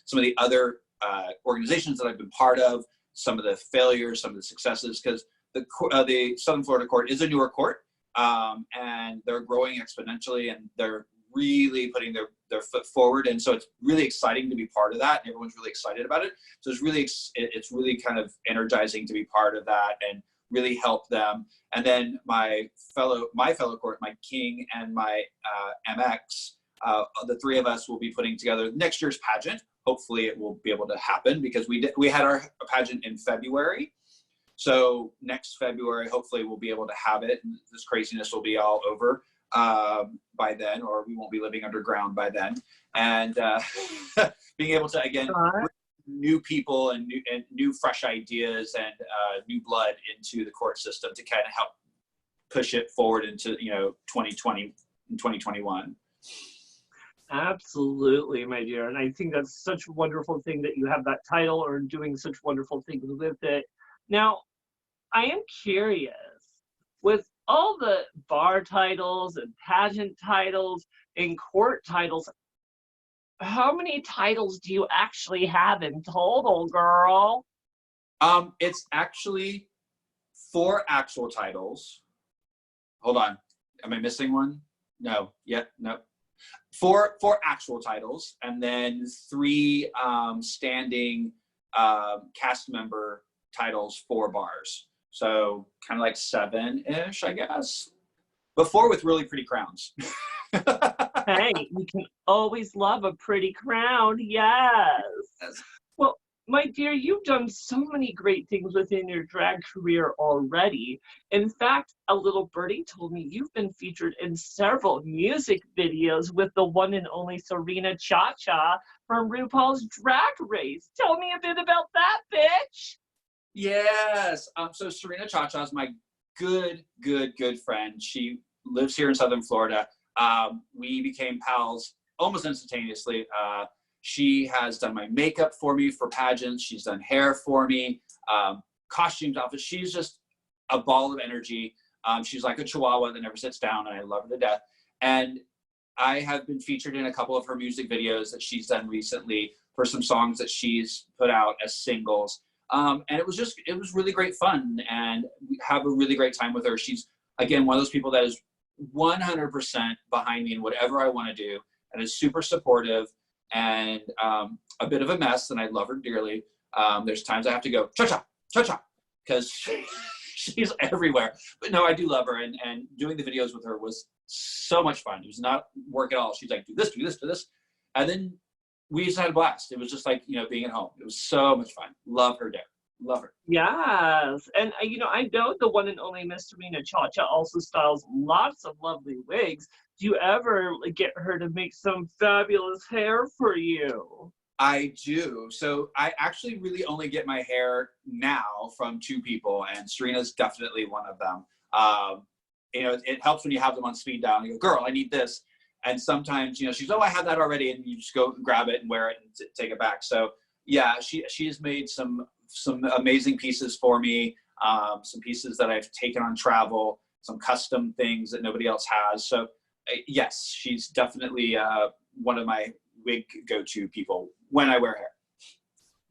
some of the other organizations that I've been part of, some of the failures, some of the successes, because the Southern Florida court is a newer court, and they're growing exponentially, and they're really putting their foot forward. And so it's really exciting to be part of that, and everyone's really excited about it. So it's really kind of energizing to be part of that and really help them. And then my fellow court, my king and my MX, the three of us will be putting together next year's pageant. Hopefully it will be able to happen, because we had our pageant in February. So next February, hopefully we'll be able to have it, and this craziness will be all over by then, or we won't be living underground by then. And being able to, again, bring new people and new fresh ideas and new blood into the court system to kind of help push it forward into 2020 and 2021. Absolutely, my dear. And I think that's such a wonderful thing that you have that title or doing such wonderful things with it. Now, I am curious, with all the bar titles and pageant titles and court titles, how many titles do you actually have in total, girl? It's actually 4 actual titles. Hold on. Am I missing one? No. Yet. No. 4 actual titles, and then 3 standing cast member titles for bars. So kind of like 7-ish, I guess. But 4 with really pretty crowns. Hey, you can always love a pretty crown. Yes. Well, my dear, you've done so many great things within your drag career already. In fact, a little birdie told me you've been featured in several music videos with the one and only Serena Cha-Cha from RuPaul's Drag Race. Tell me a bit about that, bitch. Yes. So Serena Cha-Cha is my good friend. She lives here in Southern Florida. We became pals almost instantaneously. She has done my makeup for me for pageants. She's done hair for me, costumes, outfits. She's just a ball of energy. She's like a chihuahua that never sits down, and I love her to death. And I have been featured in a couple of her music videos that she's done recently for some songs that she's put out as singles. And it was really great fun, and we have a really great time with her. She's, again, one of those people that is 100% behind me in whatever I want to do, and is super supportive, and a bit of a mess, and I love her dearly. There's times I have to go, cha-cha, cha-cha, because she's everywhere. But no, I do love her, and doing the videos with her was so much fun. It was not work at all. She's like, do this, do this, do this. And then we just had a blast. It was just like, being at home. It was so much fun. Love her, Derek. Love her. Yes. And, I know the one and only Miss Serena Cha-Cha also styles lots of lovely wigs. Do you ever get her to make some fabulous hair for you? I do. So I actually really only get my hair now from 2 people, and Serena's definitely one of them. It helps when you have them on speed dial and you go, girl, I need this. And sometimes, she's, oh, I have that already. And you just go and grab it and wear it and take it back. So yeah, she has made some amazing pieces for me. Some pieces that I've taken on travel, some custom things that nobody else has. So yes, she's definitely one of my wig go-to people when I wear hair.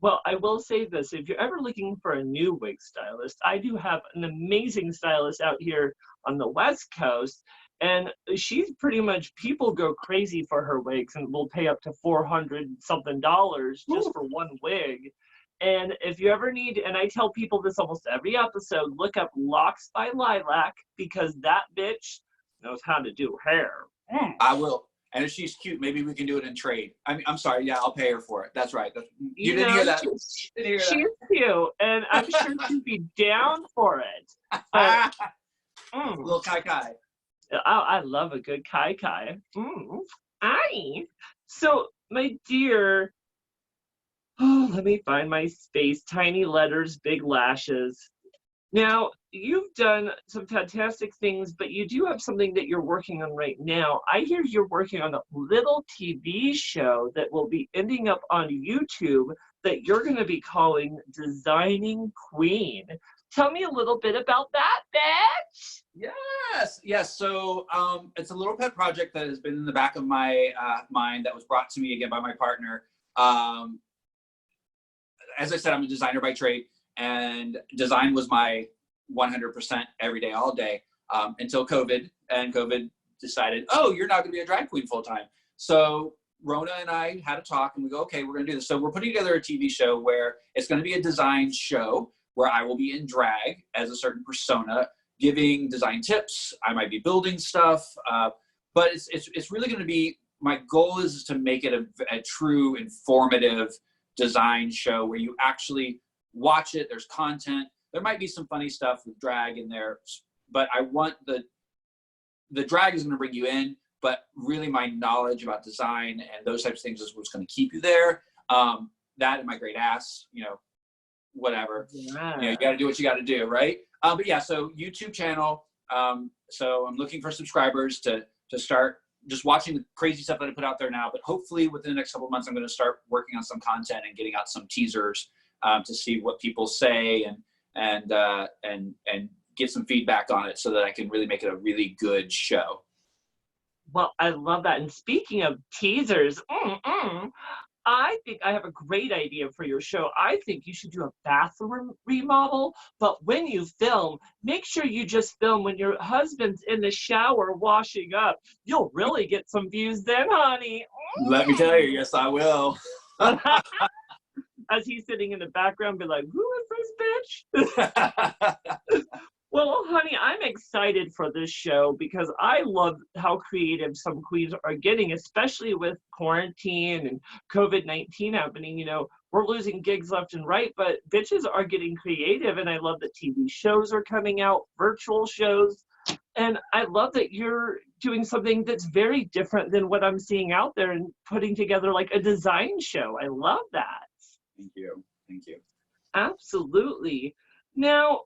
Well, I will say this, if you're ever looking for a new wig stylist, I do have an amazing stylist out here on the West Coast, and she's pretty much, people go crazy for her wigs and will pay up to $400 something just for one wig. And if you ever need, and I tell people this almost every episode, look up Locks by Lilac, because that bitch knows how to do hair. I will. And if she's cute, maybe we can do it in trade. I'm sorry. Yeah, I'll pay her for it. That's right. You You didn't know, hear that. she's cute, and I'm sure she'd be down for it. But Little kai. I love a good kai. Aye. So, my dear, let me find my space. Tiny letters, big lashes. Now, you've done some fantastic things, but you do have something that you're working on right now. I hear you're working on a little TV show that will be ending up on YouTube that you're going to be calling Designing Queen. Tell me a little bit about that, bitch. Yes. So it's a little pet project that has been in the back of my mind that was brought to me again by my partner. As I said, I'm a designer by trade, and design was my 100% every day, all day, until COVID. And COVID decided, oh, you're not going to be a drag queen full time. So Rona and I had a talk, and we go, okay, we're going to do this. So we're putting together a TV show where it's going to be a design show where I will be in drag as a certain persona, giving design tips. I might be building stuff, but it's really going to be, my goal is to make it a true informative design show where you actually watch it. There's content. There might be some funny stuff with drag in there, but I want the drag is going to bring you in, but really my knowledge about design and those types of things is what's going to keep you there. That and my great ass, whatever. Yeah. You got to do what you got to do, right? But yeah, so YouTube channel. So I'm looking for subscribers to start just watching the crazy stuff that I put out there now. But hopefully within the next couple of months, I'm going to start working on some content and getting out some teasers to see what people say and get some feedback on it so that I can really make it a really good show. Well, I love that. And speaking of teasers, I think I have a great idea for your show. I think you should do a bathroom remodel, but when you film, make sure you just film when your husband's in the shower washing up. You'll really get some views then, honey. Let me tell you, yes, I will. As he's sitting in the background, be like, who is this bitch? Well, honey, I'm excited for this show because I love how creative some queens are getting, especially with quarantine and COVID-19 happening. We're losing gigs left and right, but bitches are getting creative, and I love that TV shows are coming out, virtual shows, and I love that you're doing something that's very different than what I'm seeing out there and putting together like a design show. I love that. Thank you. Absolutely. Now,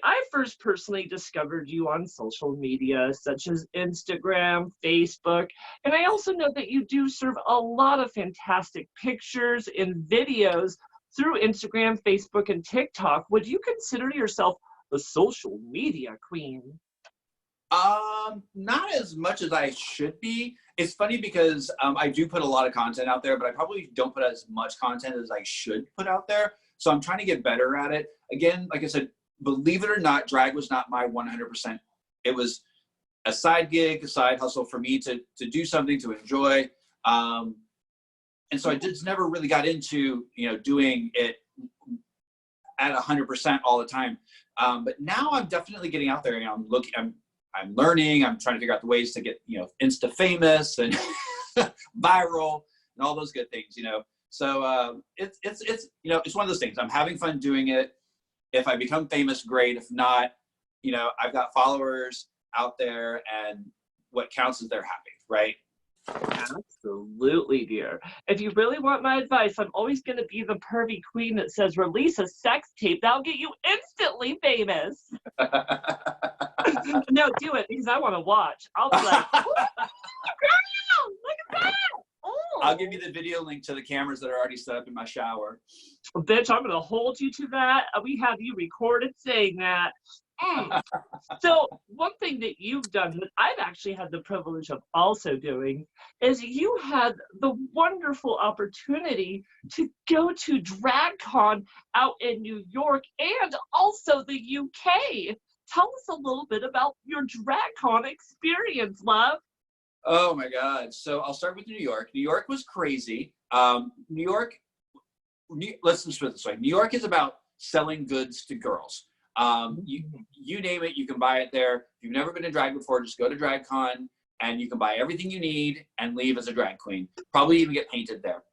I first personally discovered you on social media, such as Instagram, Facebook, and I also know that you do serve a lot of fantastic pictures and videos through Instagram, Facebook, and TikTok. Would you consider yourself a social media queen? Not as much as I should be. It's funny because I do put a lot of content out there, but I probably don't put as much content as I should put out there. So I'm trying to get better at it. Again, like I said, believe it or not, drag was not my 100%. It was a side gig, a side hustle for me to do something to enjoy. And so I just never really got into, doing it at 100% all the time. But now I'm definitely getting out there. I'm learning. I'm trying to figure out the ways to get, Insta famous and viral and all those good things, So it's one of those things. I'm having fun doing it. If I become famous, great. If not, I've got followers out there, and what counts is they're happy, right? Absolutely, dear. If you really want my advice, I'm always going to be the pervy queen that says, release a sex tape. That'll get you instantly famous. No, do it, because I want to watch. I'll be like, oh, girl, look at that. Oh. I'll give you the video link to the cameras that are already set up in my shower. Bitch, I'm going to hold you to that. We have you recorded saying that. So one thing that you've done that I've actually had the privilege of also doing is you had the wonderful opportunity to go to DragCon out in New York and also the UK. Tell us a little bit about your DragCon experience, love. Oh my God. So I'll start with New York. New York was crazy. Let's just put it this way. New York is about selling goods to girls. You name it, you can buy it there. If you've never been to drag before, just go to DragCon and you can buy everything you need and leave as a drag queen. Probably even get painted there.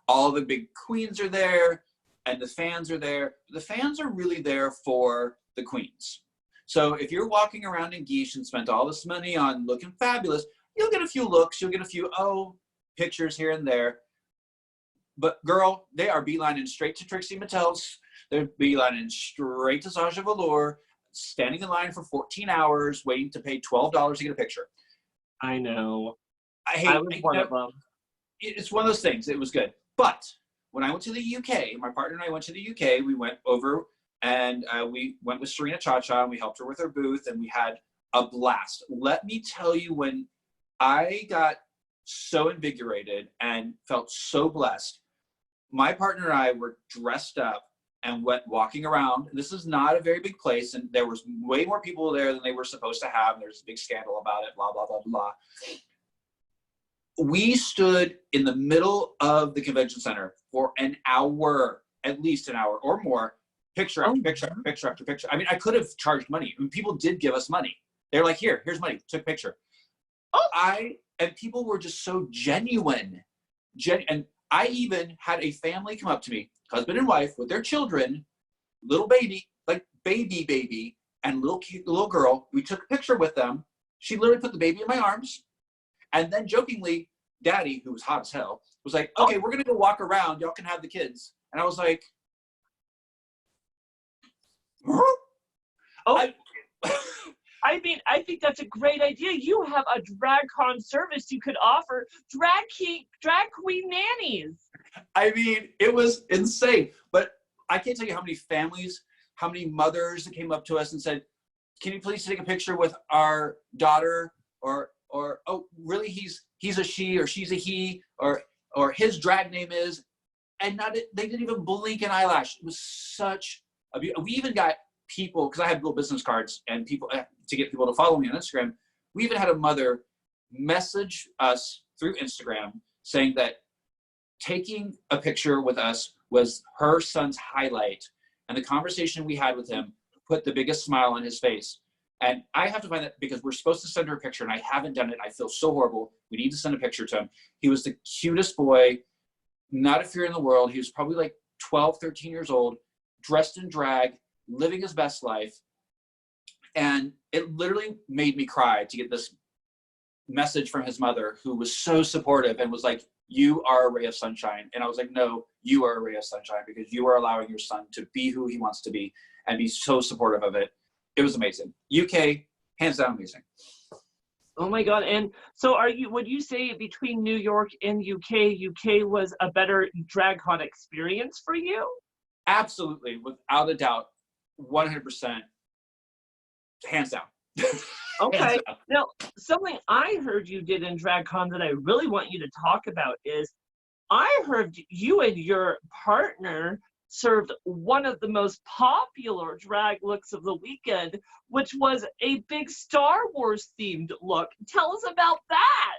All the big queens are there, and the fans are there. The fans are really there for the queens. So if you're walking around in Guiche and spent all this money on looking fabulous, you'll get a few looks, you'll get a few, pictures here and there. But girl, they are beelining straight to Trixie Mattel's. They're beelining straight to Sasha Velour, standing in line for 14 hours, waiting to pay $12 to get a picture. I know. I was one of them. It's one of those things. It was good. But when I went to the UK, my partner and I went to the UK, we went over and we went with Serena Cha-Cha and we helped her with her booth and we had a blast. Let me tell you, when I got so invigorated and felt so blessed, my partner and I were dressed up and went walking around. This is not a very big place, and there was way more people there than they were supposed to have. There's a big scandal about it, blah, blah, blah, blah. We stood in the middle of the convention center for an hour, at least an hour or more, picture after picture after picture after picture. I mean, I could have charged money. I mean, people did give us money. They're like, here's money, took a picture. And people were just so genuine. And I even had a family come up to me, husband and wife with their children, little baby, like baby, and little girl. We took a picture with them. She literally put the baby in my arms. And then jokingly, Daddy, who was hot as hell, was like, okay, we're going to go walk around. Y'all can have the kids. And I was like, huh? I mean, I think that's a great idea. You have a drag con service you could offer drag queen nannies. I mean, it was insane. But I can't tell you how many families, how many mothers that came up to us and said, can you please take a picture with our daughter? Or oh, really, he's a she or she's a he, or his drag name is, and they didn't even blink an eyelash. It was such a we even got people, because I had little business cards and people to get people to follow me on Instagram. We even had a mother message us through Instagram saying that taking a picture with us was her son's highlight, and the conversation we had with him put the biggest smile on his face. And I have to find that, because we're supposed to send her a picture and I haven't done it. I feel so horrible. We need to send a picture to him. He was the cutest boy, not a fear in the world. He was probably like 12, 13 years old, dressed in drag, living his best life. And it literally made me cry to get this message from his mother, who was so supportive and was like, you are a ray of sunshine. And I was like, no, you are a ray of sunshine, because you are allowing your son to be who he wants to be and be so supportive of it. It was amazing. UK, hands down amazing. Oh my God. And so would you say between New York and UK was a better drag con experience for you? Absolutely, without a doubt, 100%, hands down. Okay. Hands down. Now, something I heard you did in DragCon that I really want you to talk about is, I heard you and your partner served one of the most popular drag looks of the weekend, which was a big Star Wars themed look. Tell us about that.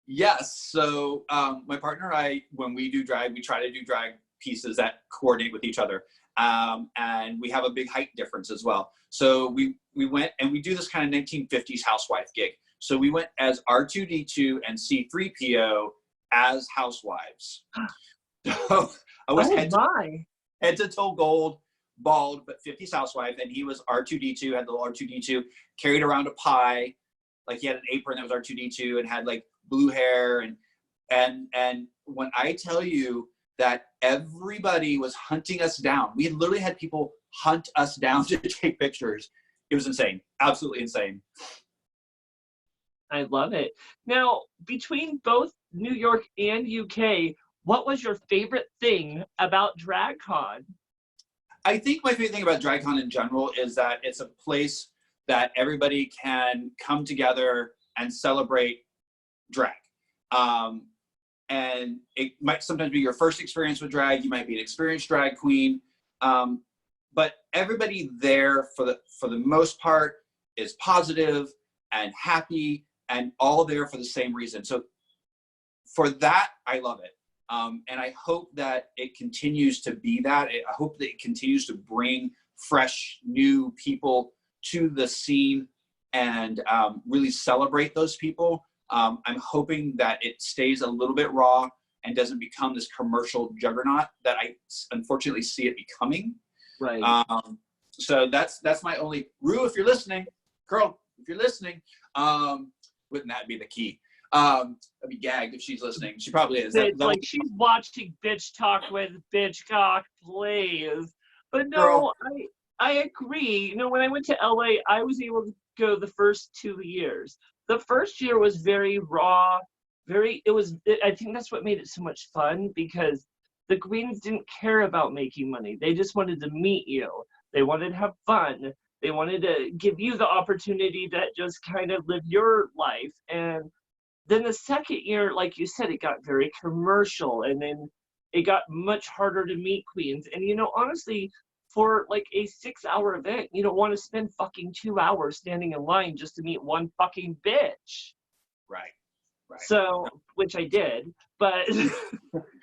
Yes. So my partner and I, when we do drag, we try to do drag pieces that coordinate with each other. And we have a big height difference as well. So we went, and we do this kind of 1950s housewife gig. So we went as R2-D2 and C-3PO as housewives. So I was head to toe gold, bald, but 50s housewife. And he was R2-D2, had the little R2-D2, carried around a pie. Like, he had an apron that was R2-D2 and had like blue hair. And when I tell you that everybody was hunting us down, we literally had people hunt us down to take pictures. It was insane. Absolutely insane. I love it. Now, between both New York and UK, what was your favorite thing about DragCon? I think my favorite thing about DragCon in general is that it's a place that everybody can come together and celebrate drag. And it might sometimes be your first experience with drag. You might be an experienced drag queen. But everybody there, for the most part, is positive and happy and all there for the same reason. So for that, I love it. And I hope that it continues to be that. I hope that it continues to bring fresh, new people to the scene and really celebrate those people. I'm hoping that it stays a little bit raw and doesn't become this commercial juggernaut that I unfortunately see it becoming. Right. So that's my only, Rue, if you're listening, girl, if you're listening, wouldn't that be the key? I'd be gagged if she's listening. She probably is. It's like she's watching Bitch Talk with Bitchcock, please. But no, girl. I agree. You know, when I went to LA, I was able to go the first 2 years. The first year was very raw, I think that's what made it so much fun, because the queens didn't care about making money. They just wanted to meet you. They wanted to have fun. They wanted to give you the opportunity to just kind of live your life. And then the second year, like you said, it got very commercial, and then it got much harder to meet queens. And, you know, honestly, for like a 6-hour event, you don't want to spend fucking 2 hours standing in line just to meet one fucking bitch. Right. Right. So, which I did, but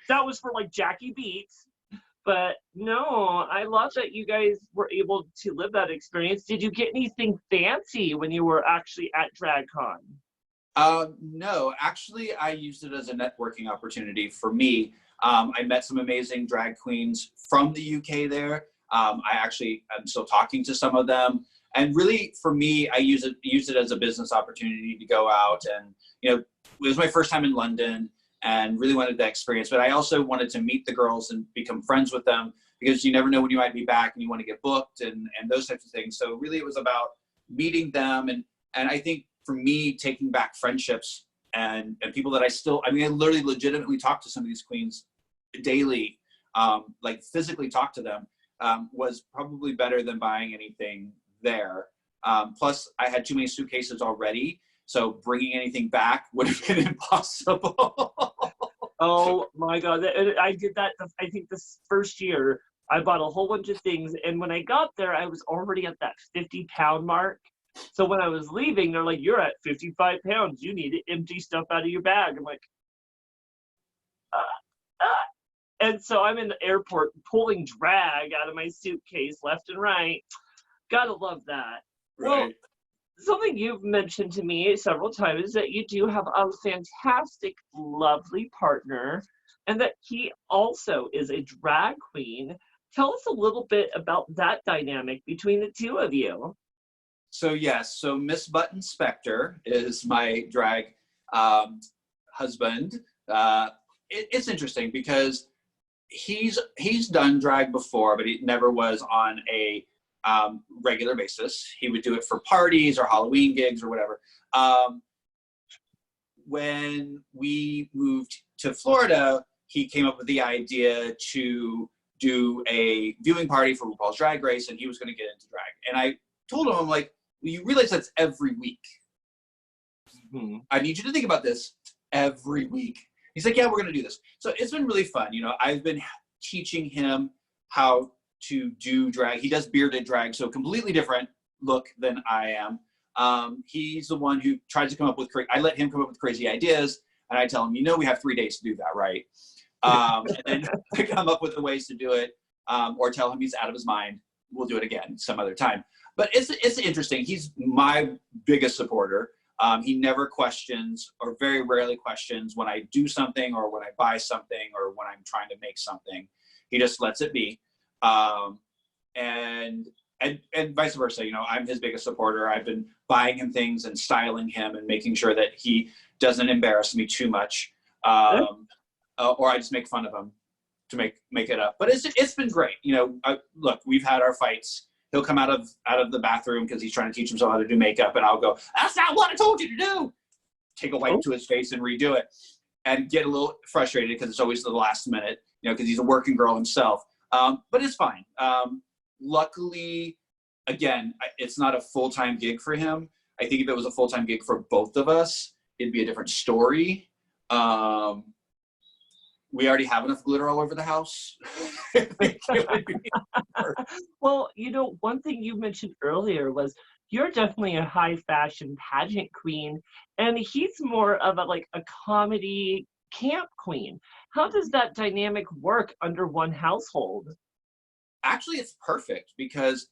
that was for like Jackie Beats. But no, I love that you guys were able to live that experience. Did you get anything fancy when you were actually at DragCon? No, actually, I used it as a networking opportunity for me. I met some amazing drag queens from the UK there. I'm still talking to some of them. And really, for me, I used it as a business opportunity to go out and, you know, it was my first time in London and really wanted that experience. But I also wanted to meet the girls and become friends with them, because you never know when you might be back and you want to get booked and those types of things. So really, it was about meeting them. And I think for me, taking back friendships and people that I literally legitimately talk to some of these queens daily, like physically talk to them, was probably better than buying anything there. Plus, I had too many suitcases already, so bringing anything back would have been impossible. Oh my God, I did that. I think this first year, I bought a whole bunch of things, and when I got there, I was already at that 50-pound mark. So when I was leaving, they're like, "You're at 55 pounds. You need to empty stuff out of your bag." I'm like, and so I'm in the airport pulling drag out of my suitcase left and right. Gotta love that. Right. Well, something you've mentioned to me several times is that you do have a fantastic, lovely partner, and that he also is a drag queen. Tell us a little bit about that dynamic between the two of you. So yes, so Miss Button Spector is my drag husband. It's interesting because he's done drag before, but he never was on a regular basis. He would do it for parties or Halloween gigs or whatever. When we moved to Florida, he came up with the idea to do a viewing party for RuPaul's Drag Race, and he was going to get into drag. And I told him, I'm like, well, you realize that's every week. Mm-hmm. I need you to think about this every week. He's like, yeah, we're going to do this. So it's been really fun. You know, I've been teaching him how to do drag. He does bearded drag, so completely different look than I am. He's the one who tries to come up with, I let him come up with crazy ideas, and I tell him, you know, we have 3 days to do that, right? And then I come up with the ways to do it, or tell him he's out of his mind. We'll do it again some other time. But it's interesting. He's my biggest supporter. He never questions, or very rarely questions, when I do something or when I buy something or when I'm trying to make something. He just lets it be. And vice versa. You know, I'm his biggest supporter. I've been buying him things and styling him and making sure that he doesn't embarrass me too much. Or I just make fun of him to make it up. But it's been great. You know, look, we've had our fights. He'll come out of the bathroom because he's trying to teach himself how to do makeup, and I'll go, "That's not what I told you to do." Take a wipe to his face and redo it, and get a little frustrated because it's always the last minute, you know, because he's a working girl himself. But it's fine. Luckily, again, it's not a full-time gig for him. I think if it was a full-time gig for both of us, it'd be a different story. We already have enough glitter all over the house. Well, you know, one thing you mentioned earlier was you're definitely a high fashion pageant queen, and he's more of a comedy camp queen. How does that dynamic work under one household? Actually, it's perfect because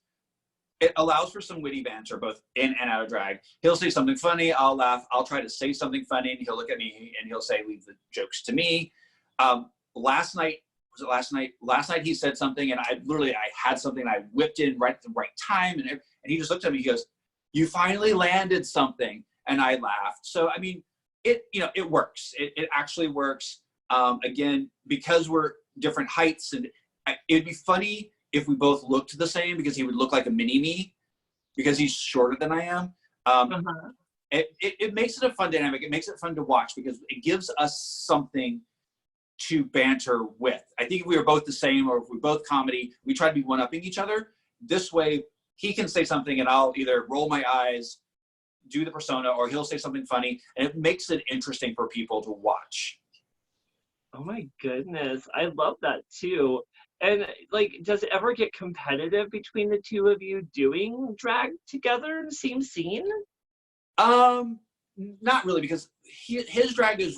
it allows for some witty banter, both in and out of drag. He'll say something funny, I'll laugh. I'll try to say something funny, and he'll look at me and he'll say, leave the jokes to me. Last night, was it last night? Last night he said something, and I had something, and I whipped in right at the right time, and he just looked at me, he goes, you finally landed something, and I laughed. So, I mean, it works. It actually works. Again, because we're different heights, and it'd be funny if we both looked the same, because he would look like a mini me because he's shorter than I am. It makes it a fun dynamic. It makes it fun to watch because it gives us something to banter with. I think if we were both the same, or if we're both comedy, we try to be one-upping each other. This way, he can say something and I'll either roll my eyes, do the persona, or he'll say something funny, and it makes it interesting for people to watch. Oh my goodness, I love that too. And like, does it ever get competitive between the two of you doing drag together in the same scene? Not really, because his drag is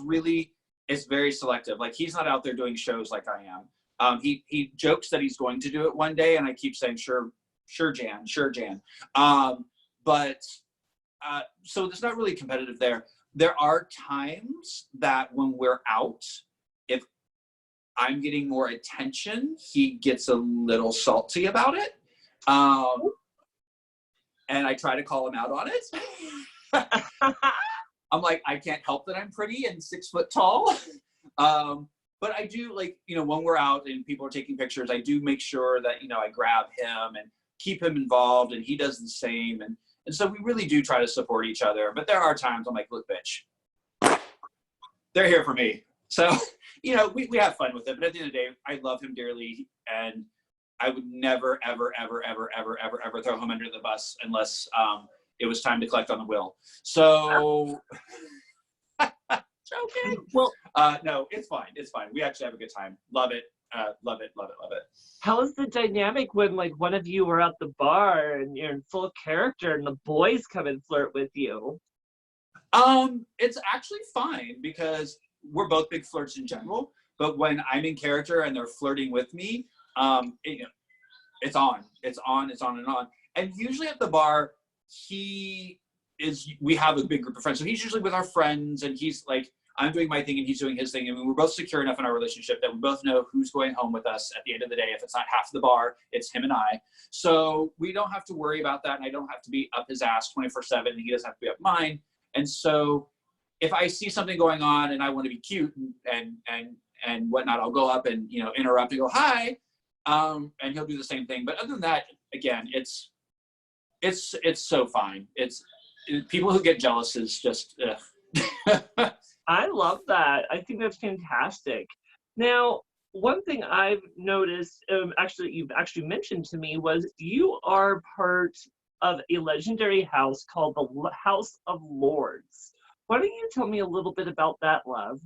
very selective. Like, he's not out there doing shows like I am. He jokes that he's going to do it one day, and I keep saying, sure, Jan. So there's not really competitive there. There are times that when we're out, if I'm getting more attention, he gets a little salty about it. And I try to call him out on it. I'm like, I can't help that I'm pretty and 6 foot tall. But I do, like, when we're out and people are taking pictures, I do make sure that, I grab him and keep him involved, and he does the same. And so we really do try to support each other. But there are times I'm like, look, bitch, they're here for me. So, we have fun with it. But at the end of the day, I love him dearly. And I would never, ever, ever, ever, ever, ever, ever throw him under the bus unless it was time to collect on the will. So, okay. Well, no, it's fine. It's fine. We actually have a good time. Love it. Love it. Love it. Love it. How is the dynamic when, like, one of you are at the bar and you're in full character and the boys come and flirt with you? It's actually fine because we're both big flirts in general. But when I'm in character and they're flirting with me, it's on. It's on. It's on and on. And usually at the bar, we have a big group of friends. So he's usually with our friends, and he's like, I'm doing my thing and he's doing his thing. And we're both secure enough in our relationship that we both know who's going home with us at the end of the day. If it's not half the bar, it's him and I. So we don't have to worry about that. And I don't have to be up his ass 24/7. And he doesn't have to be up mine. And so if I see something going on and I want to be cute and whatnot, I'll go up and, interrupt and go, hi. And he'll do the same thing. But other than that, again, it's so fine. People who get jealous is just, I love that. I think that's fantastic. Now, one thing I've noticed, you've actually mentioned to me, was you are part of a legendary house called the House of Lords. Why don't you tell me a little bit about that, love?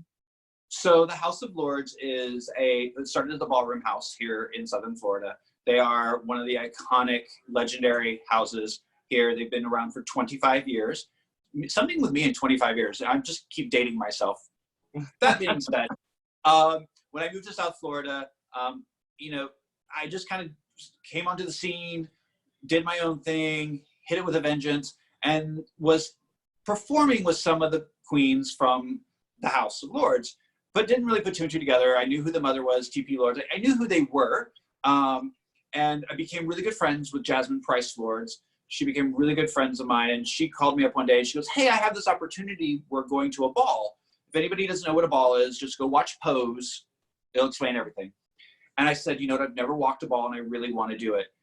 So the House of Lords it started as the Ballroom House here in Southern Florida. They are one of the iconic, legendary houses here. They've been around for 25 years. Something with me in 25 years. I just keep dating myself. That being said, when I moved to South Florida, I just kind of came onto the scene, did my own thing, hit it with a vengeance, and was performing with some of the queens from the House of Lords, but didn't really put two and two together. I knew who the mother was, TP Lords. I knew who they were. And I became really good friends with Jasmine Price Lords. She became really good friends of mine, and she called me up one day and she goes, hey, I have this opportunity. We're going to a ball. If anybody doesn't know what a ball is, just go watch Pose. It'll explain everything. And I said, I've never walked a ball and I really want to do it.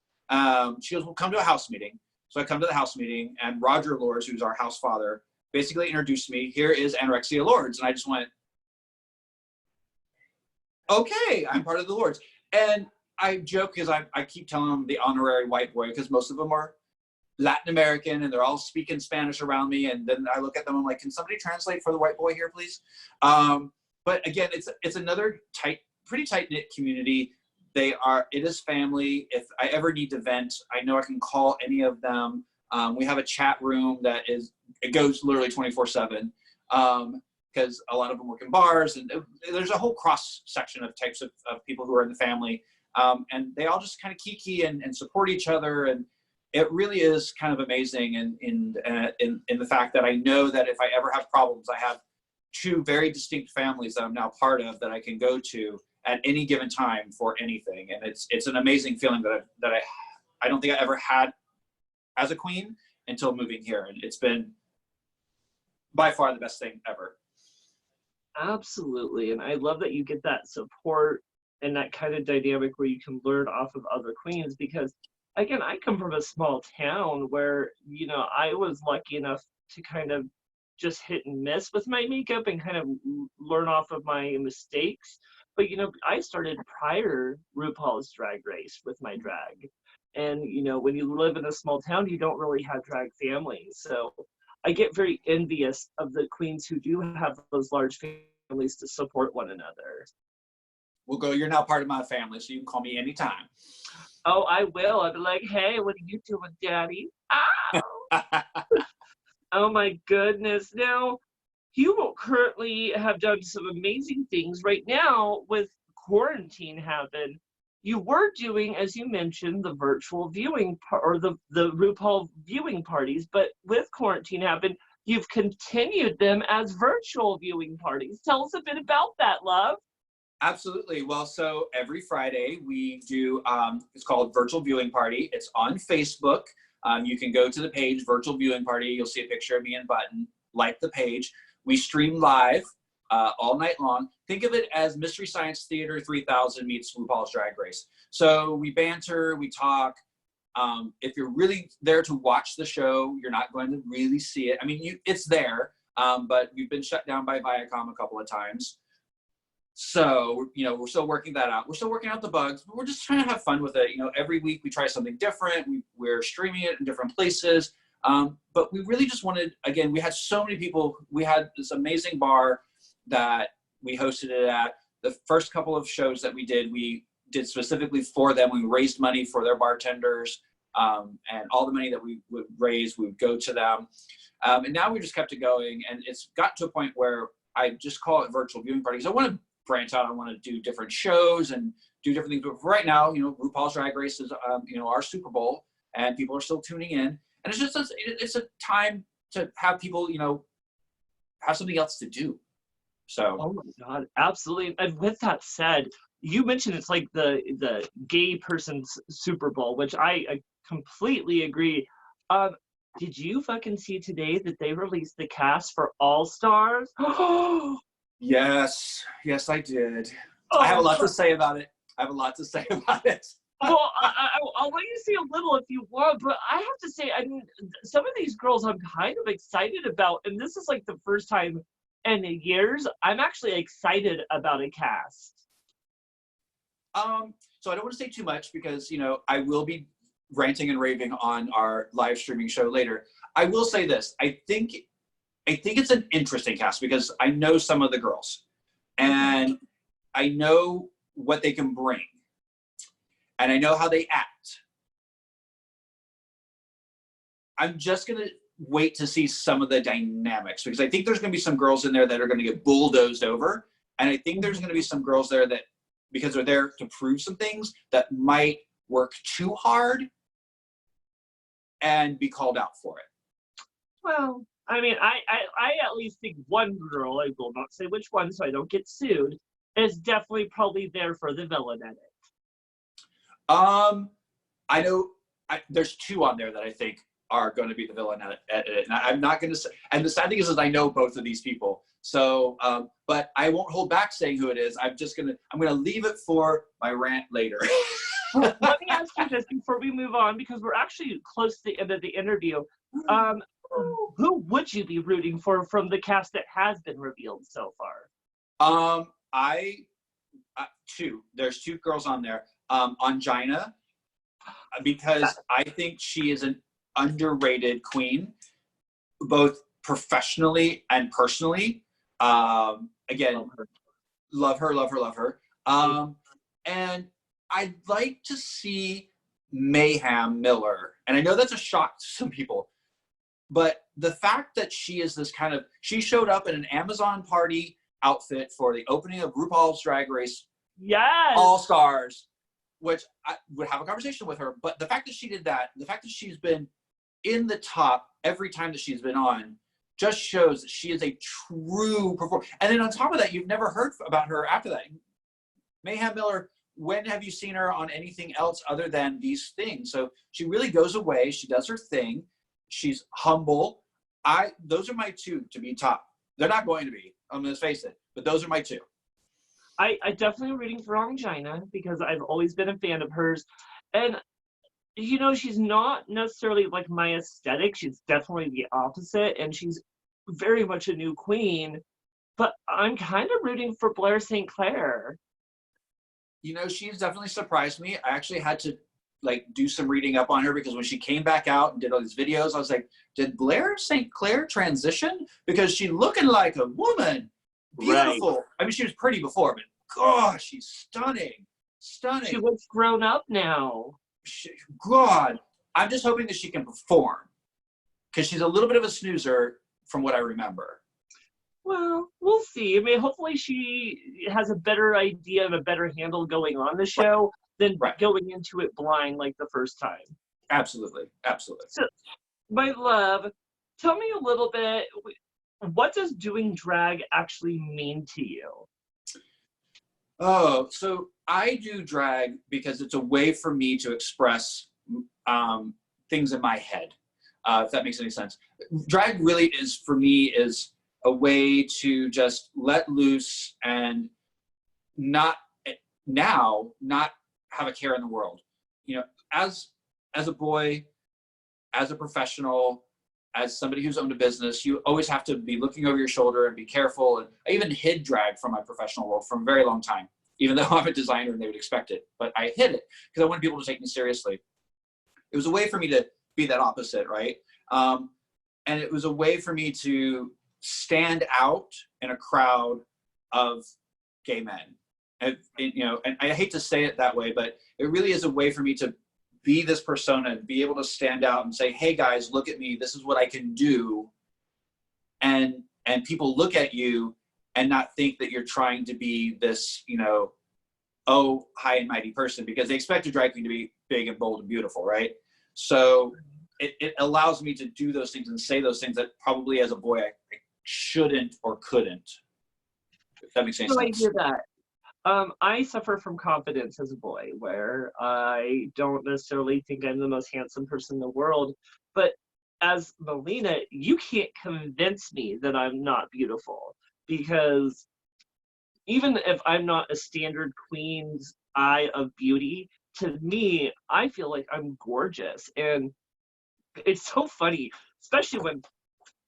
She goes, well, come to a house meeting. So I come to the house meeting, and Roger Lords, who's our house father, basically introduced me. Here is Anna Rexia Lords. And I just went, okay, I'm part of the Lords. And I joke because I keep telling them the honorary white boy, because most of them are Latin American and they're all speaking Spanish around me. And then I look at them, I'm like, can somebody translate for the white boy here, please? But again, it's another pretty tight knit community. It is family. If I ever need to vent, I know I can call any of them. We have a chat room it goes literally 24/7. Because a lot of them work in bars, and there's a whole cross section of types of people who are in the family. And they all just kind of kiki and support each other. And it really is kind of amazing in the fact that I know that if I ever have problems, I have two very distinct families that I'm now part of that I can go to at any given time for anything. And it's an amazing feeling that I don't think I ever had as a queen until moving here. And it's been by far the best thing ever. Absolutely. And I love that you get that support and that kind of dynamic where you can learn off of other queens, because again, I come from a small town where, you know, I was lucky enough to kind of just hit and miss with my makeup and kind of learn off of my mistakes. But, you know, I started prior RuPaul's Drag Race with my drag. And, you know, when you live in a small town, you don't really have drag families. So I get very envious of the queens who do have those large families to support one another. Well, go, you're now part of my family, so you can call me anytime. Oh, I will. I'll be like, hey, what are you doing, Daddy? Ow! Oh my goodness. Now, you currently have done some amazing things right now with quarantine happen. You were doing, as you mentioned, the virtual viewing or the RuPaul viewing parties, but with quarantine happen, you've continued them as virtual viewing parties. Tell us a bit about that, love. Absolutely. Well, so every Friday we do, it's called Virtual Viewing Party. It's on Facebook. You can go to the page, Virtual Viewing Party. You'll see a picture of me and Button. Like the page. We stream live all night long. Think of it as Mystery Science Theater 3000 meets RuPaul's Drag Race. So we banter, we talk. If you're really there to watch the show, you're not going to really see it. I mean, it's there, but we've been shut down by Viacom a couple of times. So, you know, we're still working that out. We're still working out the bugs, but we're just trying to have fun with it. You know, every week we try something different. We're streaming it in different places. But we really just wanted, again, we had so many people. We had this amazing bar that we hosted it at. The first couple of shows that we did specifically for them. We raised money for their bartenders, and all the money that we would raise, we would go to them. And now we just kept it going. And it's got to a point where I just call it virtual viewing parties. I want to branch out. I want to do different shows and do different things. But right now, you know, RuPaul's Drag Race is, you know, our Super Bowl, and people are still tuning in. And it's just, it's a time to have people, you know, have something else to do. So. Oh my God, absolutely. And with that said, you mentioned it's like the gay person's Super Bowl, which I completely agree. Did you fucking see today that they released the cast for All Stars? Yes, I did. Oh, I have a lot to say about it. Well, I'll let you see a little if you want, but I have to say, I mean, some of these girls I'm kind of excited about, and this is like the first time in years I'm actually excited about a cast. So I don't want to say too much because, you know, I will be ranting and raving on our live streaming show later. I will say this. I think it's an interesting cast because I know some of the girls and I know what they can bring and I know how they act. I'm just going to wait to see some of the dynamics because I think there's going to be some girls in there that are going to get bulldozed over. And I think there's going to be some girls there that, because they're there to prove some things, that might work too hard and be called out for it. Well, I mean, I at least think one girl, I will not say which one so I don't get sued, is definitely probably there for the villain edit. I know there's two on there that I think are going to be the villain edit. And I'm not going to say, and the sad thing is I know both of these people. So, but I won't hold back saying who it is. I'm going to leave it for my rant later. Well, let me ask you this before we move on, because we're actually close to the end of the interview. Who would you be rooting for from the cast that has been revealed so far? There's two girls on there. Angina, because I think she is an underrated queen, both professionally and personally. Again, love her. And I'd like to see Mayhem Miller. And I know that's a shock to some people, but the fact that she showed up in an Amazon party outfit for the opening of RuPaul's Drag Race Yes. All Stars. which I would have a conversation with her. But the fact that she did that, the fact that she's been in the top every time that she's been on, just shows that she is a true performer. And then on top of that, you've never heard about her after that. Mayhem Miller, when have you seen her on anything else other than these things? So she really goes away. She does her thing. She's humble. Those are my two to be top. They're not going to be, I'm going to face it, but those are my two. I definitely am rooting for Angina because I've always been a fan of hers. And, you know, she's not necessarily like my aesthetic. She's definitely the opposite. And she's very much a new queen. But I'm kind of rooting for Blair St. Clair. You know, she's definitely surprised me. I actually had to like do some reading up on her because when she came back out and did all these videos, I was like, did Blair St. Clair transition? Because she's looking like a woman. Beautiful. Right. I mean, she was pretty before, but gosh, she's stunning. Stunning. She looks grown up now. God, I'm just hoping that she can perform because she's a little bit of a snoozer from what I remember. Well, we'll see. I mean, hopefully she has a better idea and a better handle going on the show than going into it blind like the first time. Absolutely. Absolutely. So, my love, tell me a little bit, what does doing drag actually mean to you? Oh, so I do drag because it's a way for me to express things in my head, if that makes any sense. Drag really is, for me, is a way to just let loose and not have a care in the world. You know, as a boy, as a professional, as somebody who's owned a business, you always have to be looking over your shoulder and be careful. And I even hid drag from my professional world for a very long time, even though I'm a designer and they would expect it. But I hid it because I wanted people to take me seriously. It was a way for me to be that opposite, right? And it was a way for me to stand out in a crowd of gay men. And you know, and I hate to say it that way, but it really is a way for me to be this persona, be able to stand out and say, hey guys, look at me, this is what I can do. And people look at you and not think that you're trying to be this, you know, oh, high and mighty person, because they expect a drag queen to be big and bold and beautiful, right? So it allows me to do those things and say those things that probably as a boy I shouldn't or couldn't. If that makes any sense. I hear that. I suffer from confidence as a boy, where I don't necessarily think I'm the most handsome person in the world. But as Maliena, you can't convince me that I'm not beautiful, because even if I'm not a standard queen's eye of beauty, to me, I feel like I'm gorgeous. And it's so funny, especially when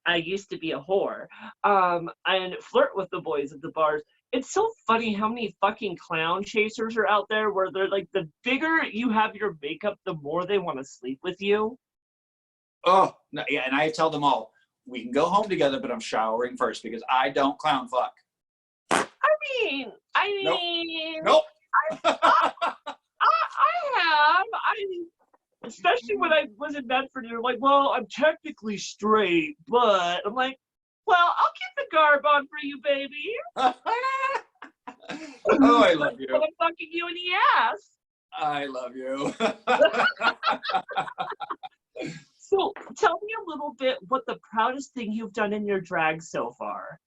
I used to be a whore and flirt with the boys at the bars. It's so funny how many fucking clown chasers are out there where they're like, the bigger you have your makeup, the more they want to sleep with you. Oh, no, yeah, and I tell them all, we can go home together, but I'm showering first because I don't clown fuck. I mean, nope. I have. Especially when I was in Medford, you're like, well, I'm technically straight, but I'm like, well, I'll keep the garb on for you, baby. Oh, I love you. But I'm fucking you in the ass. I love you. So tell me a little bit what the proudest thing you've done in your drag so far.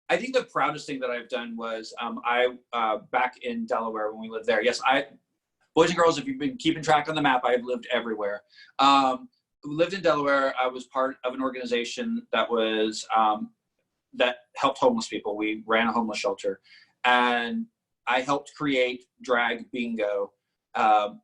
I think the proudest thing that I've done was back in Delaware when we lived there. Yes, boys and girls, if you've been keeping track on the map, I've lived everywhere. Lived in Delaware. I was part of an organization that was that helped homeless people. We ran a homeless shelter, and I helped create drag bingo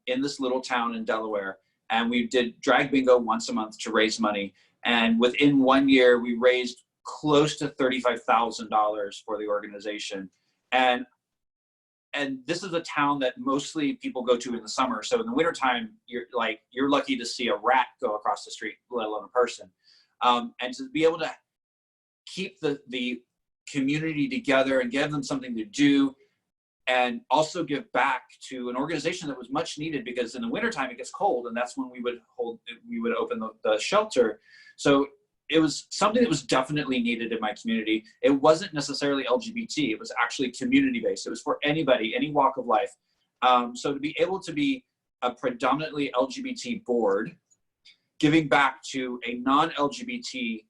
in this little town in Delaware. And we did drag bingo once a month to raise money. And within 1 year, we raised close to $35,000 for the organization. And this is a town that mostly people go to in the summer. So in the wintertime, you're lucky to see a rat go across the street, let alone a person. And to be able to keep the community together and give them something to do, and also give back to an organization that was much needed, because in the wintertime it gets cold, and that's when we would open the shelter. So it was something that was definitely needed in my community. It wasn't necessarily LGBT, it was actually community based. It was for anybody, any walk of life. So to be able to be a predominantly LGBT board, giving back to a non-LGBT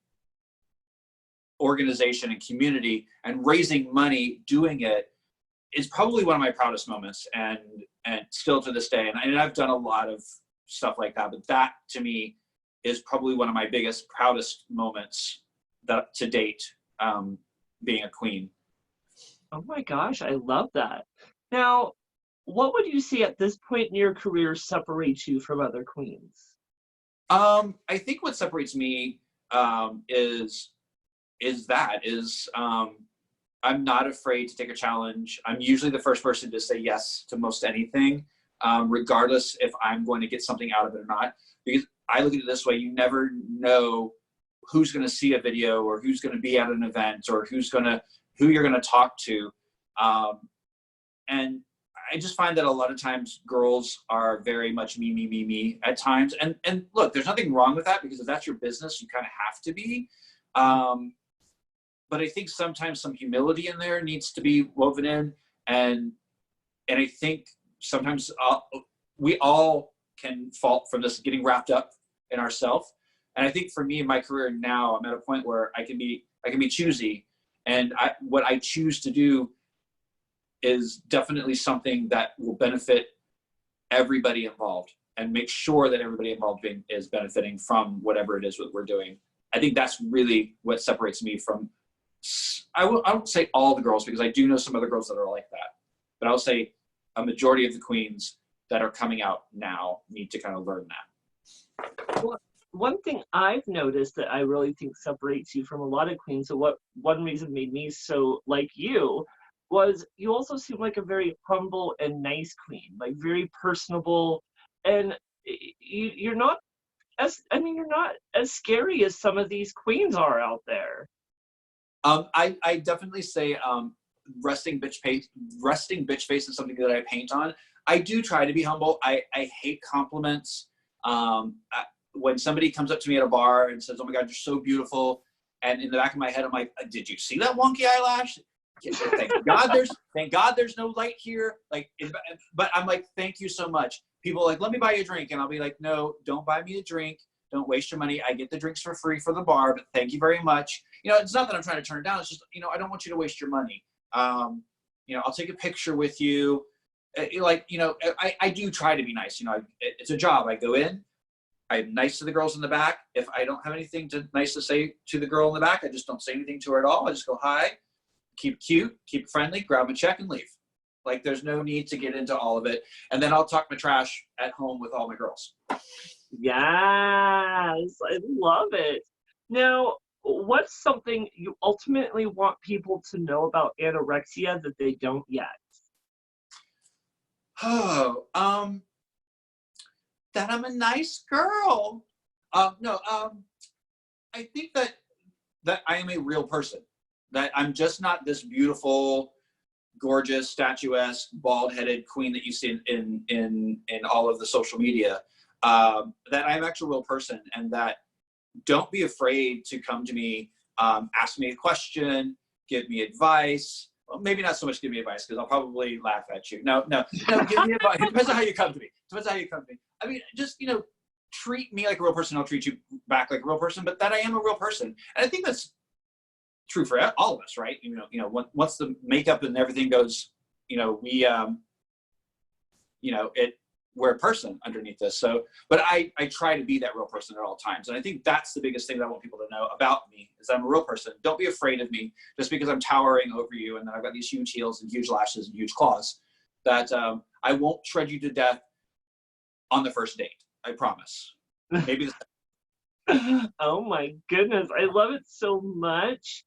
organization and community and raising money doing it is probably one of my proudest moments, and still to this day. And I've done a lot of stuff like that, but that to me is probably one of my biggest, proudest moments that to date, being a queen. Oh my gosh, I love that. Now, what would you say at this point in your career separates you from other queens? I think what separates me is I'm not afraid to take a challenge. I'm usually the first person to say yes to most anything, regardless if I'm going to get something out of it or not. Because I look at it this way: you never know who's going to see a video, or who's going to be at an event, or who you're going to talk to. And I just find that a lot of times girls are very much me at times. And look, there's nothing wrong with that, because if that's your business, you kind of have to be. But I think sometimes some humility in there needs to be woven in. And I think sometimes we all can fall from this getting wrapped up in ourselves. And I think for me in my career now, I'm at a point where I can be choosy. And what I choose to do is definitely something that will benefit everybody involved, and make sure that everybody involved is benefiting from whatever it is that we're doing. I think that's really what separates me from, I won't say all the girls, because I do know some other girls that are like that, but I'll say a majority of the queens that are coming out now need to kind of learn that. Well, one thing I've noticed that I really think separates you from a lot of queens, and what one reason made me so like you, was you also seem like a very humble and nice queen, like very personable, and you're not you're not as scary as some of these queens are out there. I definitely say resting bitch face is something that I paint on. I do try to be humble. I hate compliments. When somebody comes up to me at a bar and says, "Oh my God, you're so beautiful," and in the back of my head, I'm like, "Did you see that wonky eyelash? Thank God there's no light here." Like, but I'm like, "Thank you so much." People are like, "Let me buy you a drink," and I'll be like, "No, don't buy me a drink. Don't waste your money. I get the drinks for free for the bar, but thank you very much." It's not that I'm trying to turn it down. It's just, I don't want you to waste your money. I'll take a picture with you. I do try to be nice. It's a job. I go in, I'm nice to the girls in the back. If I don't have anything nice to say to the girl in the back, I just don't say anything to her at all. I just go, "Hi," keep it cute, keep it friendly, grab a check and leave. Like, there's no need to get into all of it. And then I'll talk my trash at home with all my girls. Yes, I love it. Now, what's something you ultimately want people to know about Anna Rexia that they don't yet? Oh, that I'm a nice girl. No, I think that I am a real person. That I'm just not this beautiful, gorgeous, statuesque, bald-headed queen that you see in all of the social media. That I'm actually a real person, and that don't be afraid to come to me, ask me a question, give me advice. Well, maybe not so much give me advice, because I'll probably laugh at you. No, give me advice. It depends on how you come to me. I mean, just, treat me like a real person. I'll treat you back like a real person, but that I am a real person. And I think that's true for all of us, right? Once the makeup and everything goes, we're a person underneath this. So, but I try to be that real person at all times. And I think that's the biggest thing that I want people to know about me, is I'm a real person. Don't be afraid of me just because I'm towering over you and then I've got these huge heels and huge lashes and huge claws. That I won't shred you to death on the first date. I promise. Maybe. Oh my goodness, I love it so much.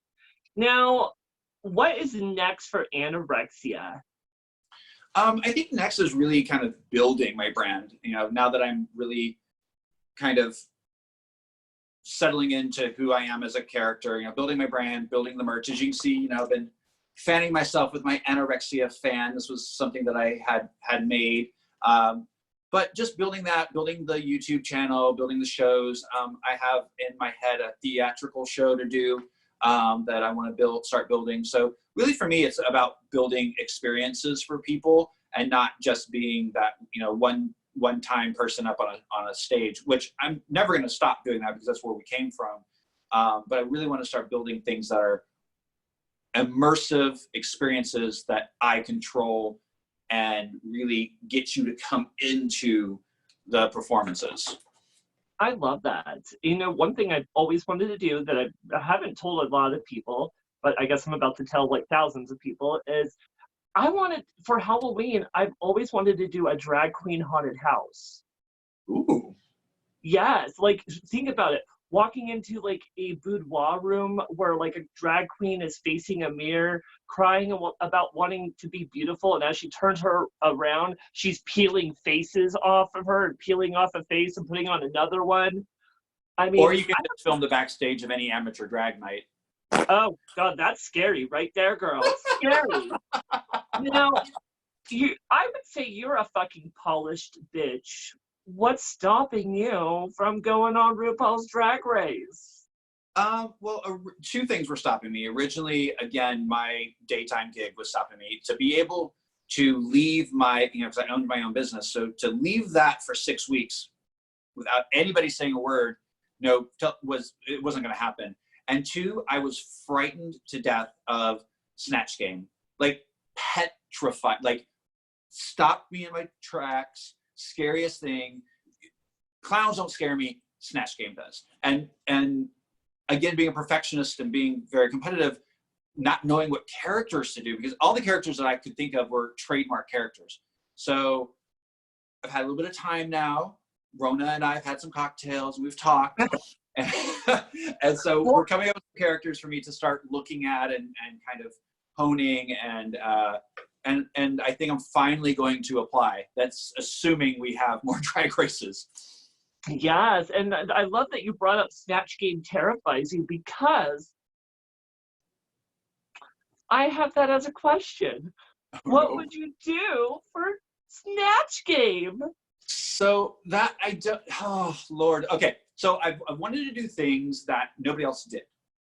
Now, what is next for Anna Rexia? I think next is really kind of building my brand. Now that I'm really kind of settling into who I am as a character, building my brand, building the merch. As you can see, I've been fanning myself with my Anorexia fan. This was something that I had made. But just building the YouTube channel, building the shows. I have in my head a theatrical show to do that I want to start building. So really for me, it's about building experiences for people and not just being that, you know, one-time person up on a stage, which I'm never going to stop doing that because that's where we came from. But I really want to start building things that are immersive experiences that I control and really get you to come into the performances. I love that. You know, one thing I've always wanted to do that I haven't told a lot of people, but I guess I'm about to tell like thousands of people, is I wanted, for Halloween, I've always wanted to do a drag queen haunted house. Ooh. Yes, like think about it. Walking into like a boudoir room where like a drag queen is facing a mirror, crying about wanting to be beautiful, and as she turns her around, she's peeling faces off of her and peeling off a face and putting on another one. I mean, Or you can just film the backstage of any amateur drag night. oh God, that's scary right there, girl. Scary. You know, I would say you're a fucking polished bitch. What's stopping you from going on RuPaul's Drag Race? Two things were stopping me. Originally, again, my daytime gig was stopping me. To be able to leave my, you know, because I owned my own business, so to leave that for 6 weeks without anybody saying a word, it wasn't going to happen. And two, I was frightened to death of Snatch Game, like petrified, like stopped me in my tracks. Scariest thing. Clowns don't scare me. Snatch Game does. And again, being a perfectionist and being very competitive, not knowing what characters to do, because all the characters that I could think of were trademark characters. So I've had a little bit of time now. Rona and I have had some cocktails and we've talked. And so we're coming up with characters for me to start looking at and kind of honing, and I think I'm finally going to apply. That's assuming we have more drag races. Yes, and I love that you brought up Snatch Game terrifies you, because I have that as a question. What would you do for Snatch Game? So that I don't, oh Lord. Okay, so I've wanted to do things that nobody else did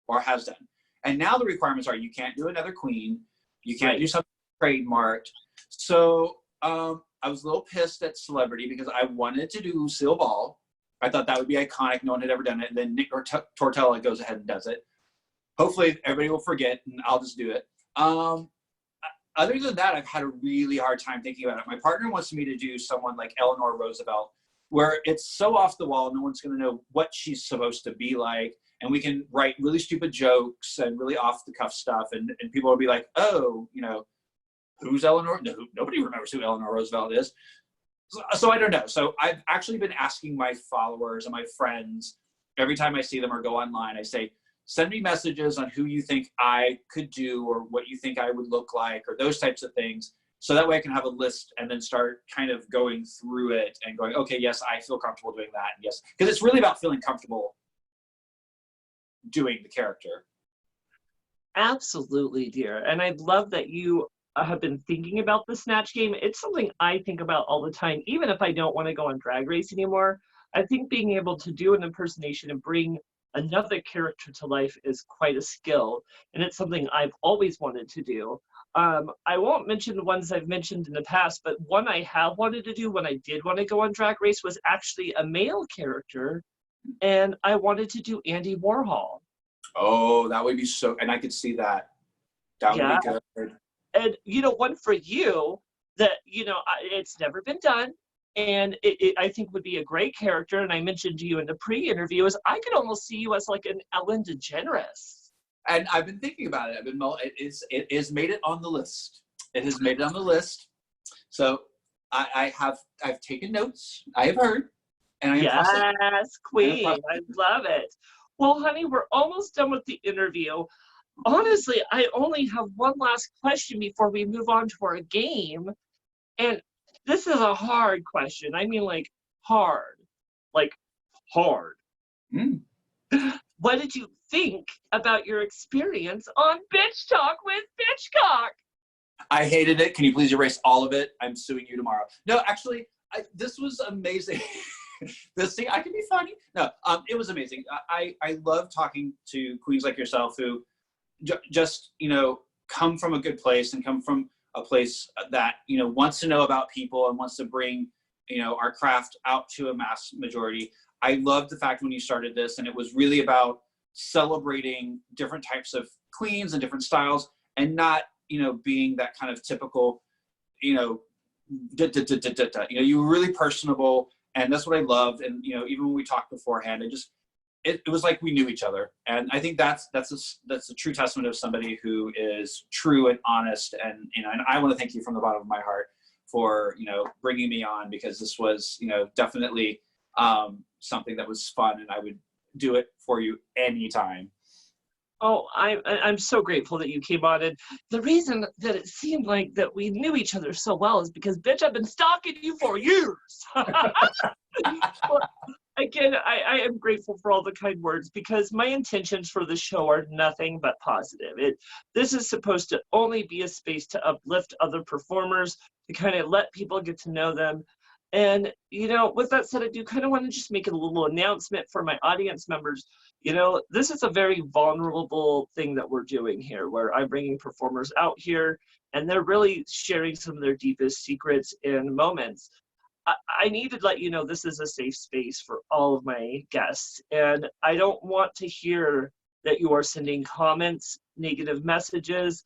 or has done. And now the requirements are you can't do another queen, you can't do something trademarked. So I was a little pissed at Celebrity because I wanted to do Lucille Ball. I thought that would be iconic. No one had ever done it. And then Nick Tortella goes ahead and does it. Hopefully everybody will forget and I'll just do it. Other than that, I've had a really hard time thinking about it. My partner wants me to do someone like Eleanor Roosevelt, where it's so off the wall, no one's going to know what she's supposed to be like. And we can write really stupid jokes and really off the cuff stuff. And people will be like, oh, you know, who's Eleanor? No, nobody remembers who Eleanor Roosevelt is. So I don't know. So I've actually been asking my followers and my friends, every time I see them or go online, I say, send me messages on who you think I could do or what you think I would look like or those types of things. So that way I can have a list and then start kind of going through it and going, okay, yes, I feel comfortable doing that. Yes, because it's really about feeling comfortable doing the character. Absolutely, dear. And I love that you have been thinking about the Snatch Game. It's something I think about all the time, even if I don't want to go on Drag Race anymore. I think being able to do an impersonation and bring another character to life is quite a skill, and it's something I've always wanted to do. I won't mention the ones I've mentioned in the past, but one I have wanted to do when I did want to go on Drag Race was actually a male character, and I wanted to do Andy Warhol. Oh, that would be so, and I could see that. That would be good. And, you know, one for you that, you know, it's never been done, and it I think would be a great character, and I mentioned to you in the pre-interview, is I could almost see you as like an Ellen DeGeneres. And I've been thinking about it. It is made it on the list. It has made it on the list. So I've taken notes. I have heard. And I am processing. Yes, queen. I love it. Well, honey, we're almost done with the interview. Honestly, I only have one last question before we move on to our game. And this is a hard question. I mean, like, hard. Like, hard. Mm. What did you think about your experience on Bitch Talk with Bitchcock? I hated it. Can you please erase all of it? I'm suing you tomorrow. No, actually, this was amazing. This thing, I can be funny. No, it was amazing. I love talking to queens like yourself who just, you know, come from a good place and come from a place that, you know, wants to know about people and wants to bring, you know, our craft out to a mass majority. I loved the fact when you started this, and it was really about celebrating different types of queens and different styles, and not, you know, being that kind of typical, you know, you know, you were really personable, and that's what I loved. And, you know, even when we talked beforehand, it was like we knew each other. And I think that's a true testament of somebody who is true and honest. And, you know, and I want to thank you from the bottom of my heart for, you know, bringing me on, because this was, you know, definitely something that was fun, and I would do it for you anytime. Oh, I'm so grateful that you came on. And the reason that it seemed like that we knew each other so well is because, bitch, I've been stalking you for years. Well, again, I am grateful for all the kind words, because my intentions for the show are nothing but positive. This is supposed to only be a space to uplift other performers, to kind of let people get to know them. And, you know, with that said, I do kind of want to just make a little announcement for my audience members. You know, this is a very vulnerable thing that we're doing here, where I'm bringing performers out here, and they're really sharing some of their deepest secrets and moments. I need to let you know this is a safe space for all of my guests, and I don't want to hear that you are sending comments, negative messages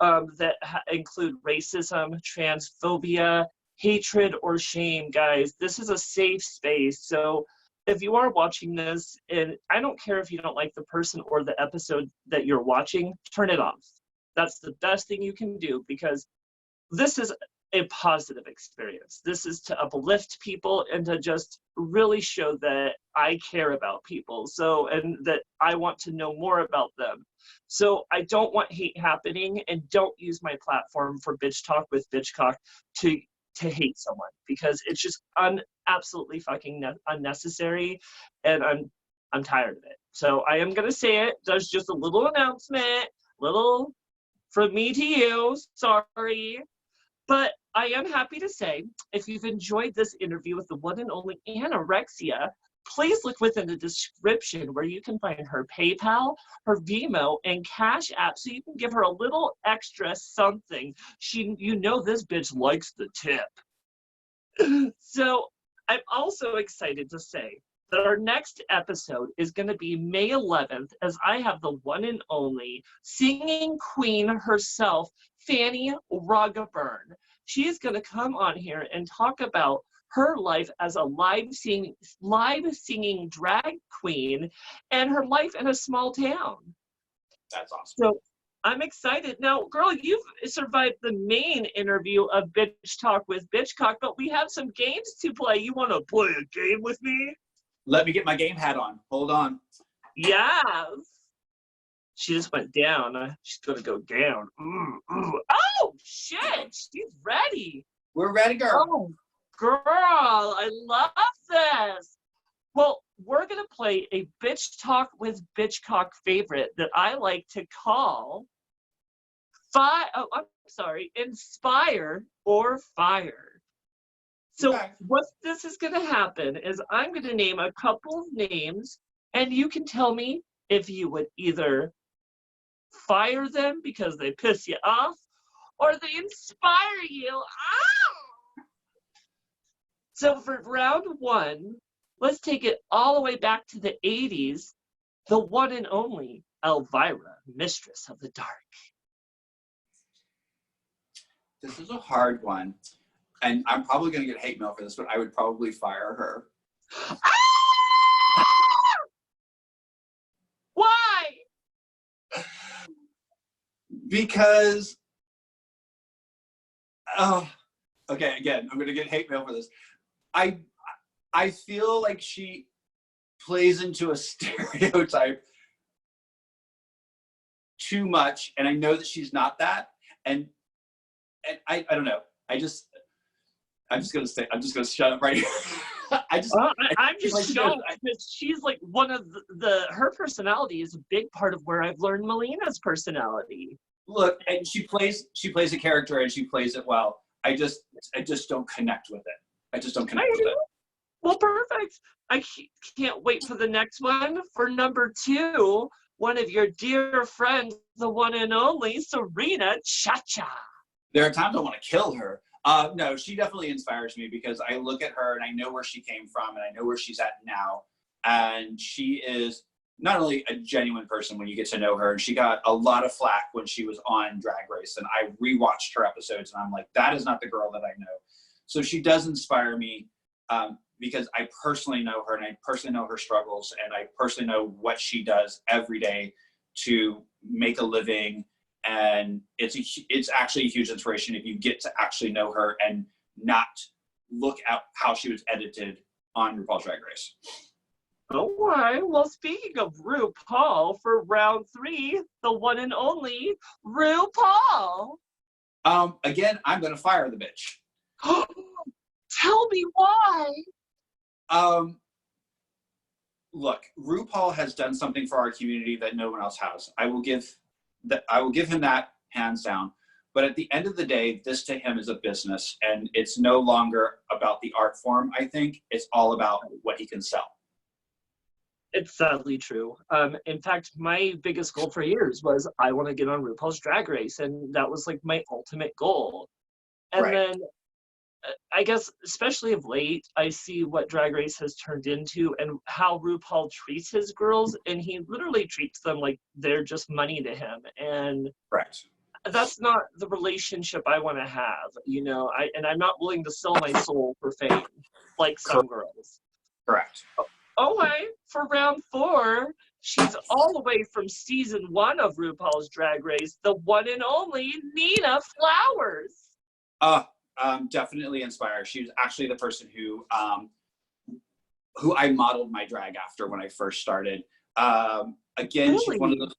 that include racism, transphobia, hatred, or shame. Guys, this is a safe space. So if you are watching this, and I don't care if you don't like the person or the episode that you're watching, turn it off. That's the best thing you can do, because this is a positive experience. This is to uplift people and to just really show that I care about people. So, and that I want to know more about them. So I don't want hate happening, and don't use my platform for Bitch Talk with Bitchcock to hate someone, because it's just absolutely fucking unnecessary, and I'm tired of it. So I am gonna say it. There's just a little announcement, little from me to you. Sorry. But I am happy to say, if you've enjoyed this interview with the one and only Anna Rexia, please look within the description where you can find her PayPal, her Venmo, and Cash App, so you can give her a little extra something. You know this bitch likes the tip. So I'm also excited to say that our next episode is going to be May 11th, as I have the one and only singing queen herself, Fanny Ruggaburn. She is going to come on here and talk about her life as a live singing drag queen, and her life in a small town. That's awesome. So I'm excited. Now, girl, you've survived the main interview of Bitch Talk with Bitchcock, but we have some games to play. You want to play a game with me? Let me get my game hat on. Hold on. Yes. She just went down. She's going to go down. Oh, shit. She's ready. We're ready, girl. Oh, girl, I love this. Well, we're going to play a Bitch Talk with Bitchcock favorite that I like to call Inspire or Fire. So what this is going to happen is I'm going to name a couple of names, and you can tell me if you would either fire them because they piss you off, or they inspire you. Ah! So for round one, let's take it all the way back to the 80s, the one and only Elvira, Mistress of the Dark. This is a hard one. And I'm probably going to get hate mail for this, but I would probably fire her. Why? Because, okay, again, I'm going to get hate mail for this. I feel like she plays into a stereotype too much, and I know that she's not that. And I don't know. I'm just gonna shut up right here. I'm just shocked because she's like one of her personality is a big part of where I've learned Maliena's personality. Look, and she plays a character and she plays it well. I just don't connect with it. I just don't connect with it. Well, perfect. I can't wait for the next one. For number 2, one of your dear friends, the one and only Serena Chacha. There are times I want to kill her. No, she definitely inspires me because I look at her and I know where she came from and I know where she's at now. And she is not only a genuine person when you get to know her, and she got a lot of flack when she was on Drag Race. And I rewatched her episodes and I'm like, that is not the girl that I know. So she does inspire me because I personally know her and I personally know her struggles and I personally know what she does every day to make a living. And it's actually a huge inspiration if you get to actually know her and not look at how she was edited on RuPaul's Drag Race. All right. Well, speaking of RuPaul, for round 3, the one and only RuPaul. Again, I'm going to fire the bitch. Tell me why. Look, RuPaul has done something for our community that no one else has. I will give him that hands down. But at the end of the day, this to him is a business, and it's no longer about the art form. I think it's all about what he can sell. It's sadly true. In fact, my biggest goal for years was I want to get on RuPaul's Drag Race, and that was like my ultimate goal. And then I guess, especially of late, I see what Drag Race has turned into and how RuPaul treats his girls, and he literally treats them like they're just money to him. And that's not the relationship I want to have, you know. I'm not willing to sell my soul for fame, like some girls. Correct. Okay, for round 4, she's all the way from season 1 of RuPaul's Drag Race, the one and only Nina Flowers. Definitely inspired. She was actually the person who I modeled my drag after when I first started. Again, really? She's one of those.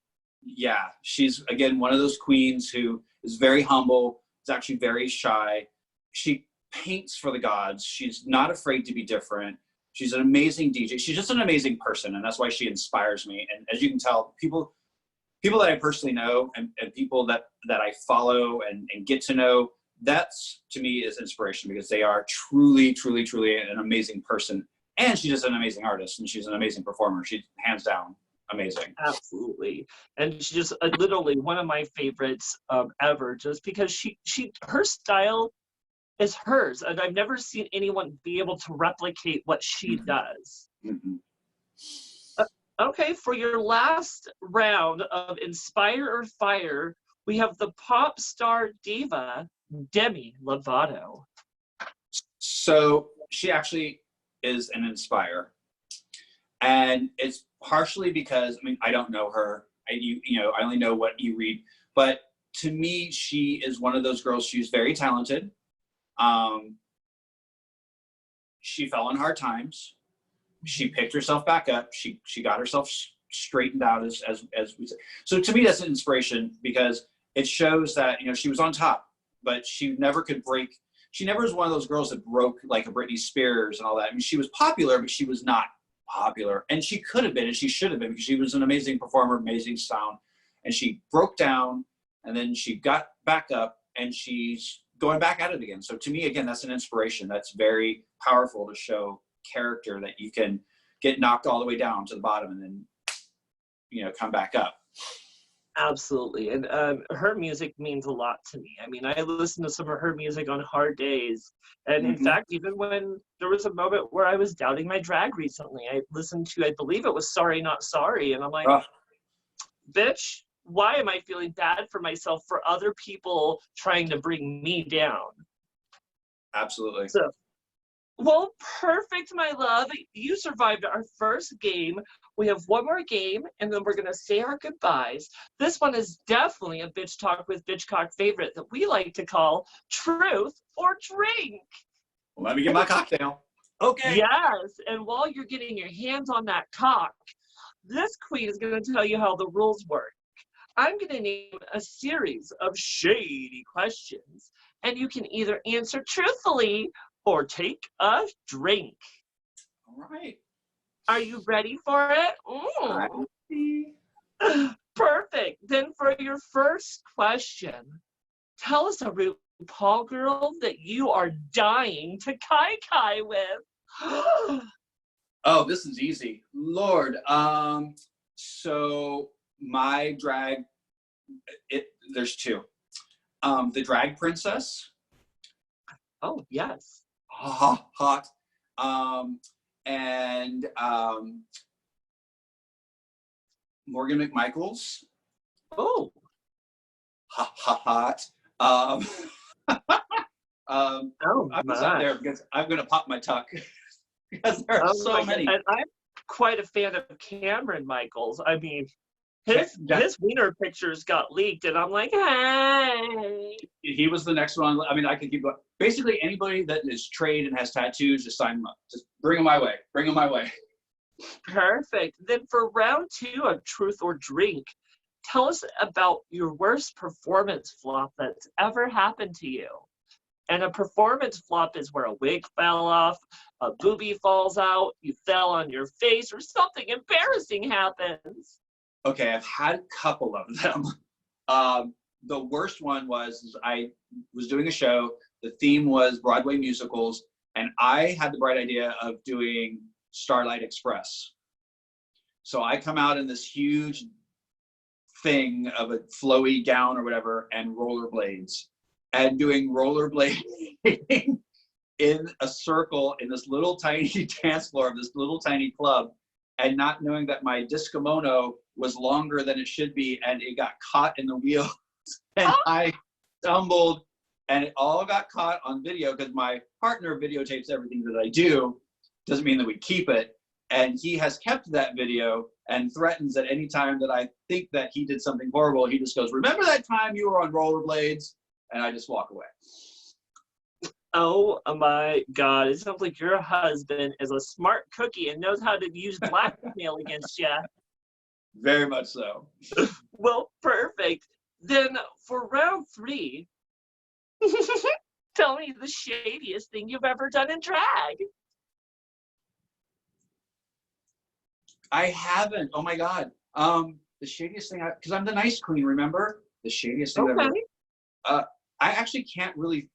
Yeah, she's again one of those queens who is very humble. Is actually very shy. She paints for the gods. She's not afraid to be different. She's an amazing DJ. She's just an amazing person, and that's why she inspires me. And as you can tell, people that I personally know and people that I follow and get to know, that's to me is inspiration because they are truly, truly, truly an amazing person. And she's just an amazing artist and she's an amazing performer. She's hands down amazing. Absolutely. And she's just literally one of my favorites ever, just because her style is hers. And I've never seen anyone be able to replicate what she does. Okay, for your last round of Inspire or Fire, we have the pop star diva, Demi Lovato. So she actually is an inspire. And it's partially because, I mean, I don't know her. I only know what you read. But to me, she is one of those girls. She's very talented. She fell in hard times. She picked herself back up. She got herself straightened out, as we say. So to me, that's an inspiration because it shows that, she was on top, but she never could break. She never was one of those girls that broke like a Britney Spears and all that. I mean, she was popular, but she was not popular. And she could have been, and she should have been, because she was an amazing performer, amazing sound. And she broke down, and then she got back up, and she's going back at it again. So to me, again, that's an inspiration. That's very powerful to show character that you can get knocked all the way down to the bottom and then, come back up. Absolutely. And her music means a lot to me. I mean, I listen to some of her music on hard days. And in fact, even when there was a moment where I was doubting my drag recently, I listened to, I believe it was Sorry Not Sorry. And I'm like, bitch, why am I feeling bad for myself for other people trying to bring me down? Absolutely. So, well, perfect, my love. You survived our first game. We have one more game, and then we're going to say our goodbyes. This one is definitely a Bitch Talk with Bitchcock favorite that we like to call Truth or Drink. Well, let me get my cocktail. Okay. Yes, and while you're getting your hands on that cock, this queen is going to tell you how the rules work. I'm going to name a series of shady questions, and you can either answer truthfully or take a drink. All right. Are you ready for it? Perfect. Then for your first question, tell us a RuPaul girl that you are dying to kai with. Oh, this is easy. Lord. So my drag, there's two. The Drag Princess. Oh, yes. Hot. And Morgan McMichaels. Oh. Hot. Oh, I'm just up my. there because I'm going to pop my tuck because there are Oh, so my God. many. And I'm quite a fan of Cameron Michaels. I mean, his wiener pictures got leaked, and I'm like, hey. He was the next one. I mean, I could keep going. Basically, anybody that is trade and has tattoos, just sign them up. Just bring them my way. Bring them my way. Perfect. Then for round 2 of Truth or Drink, tell us about your worst performance flop that's ever happened to you. And a performance flop is where a wig fell off, a boobie falls out, you fell on your face, or something embarrassing happens. Okay, I've had a couple of them. The worst one was I was doing a show. The theme was Broadway musicals, and I had the bright idea of doing Starlight Express. So I come out in this huge thing of a flowy gown or whatever and rollerblades, and doing rollerblading in a circle in this little tiny dance floor of this little tiny club, and not knowing that my discomono was longer than it should be, and it got caught in the wheel, and I stumbled, and it all got caught on video because my partner videotapes everything that I do. Doesn't mean that we keep it, and he has kept that video and threatens at any time that I think that he did something horrible, he just goes, "Remember that time you were on rollerblades?" And I just walk away. Oh my God, it sounds like your husband is a smart cookie and knows how to use blackmail against you. Very much so. Well, perfect. Then for round 3, tell me the shadiest thing you've ever done in drag. I haven't. Oh my God. The shadiest thing, because I'm the nice queen, remember? The shadiest thing Okay. ever. I actually can't really,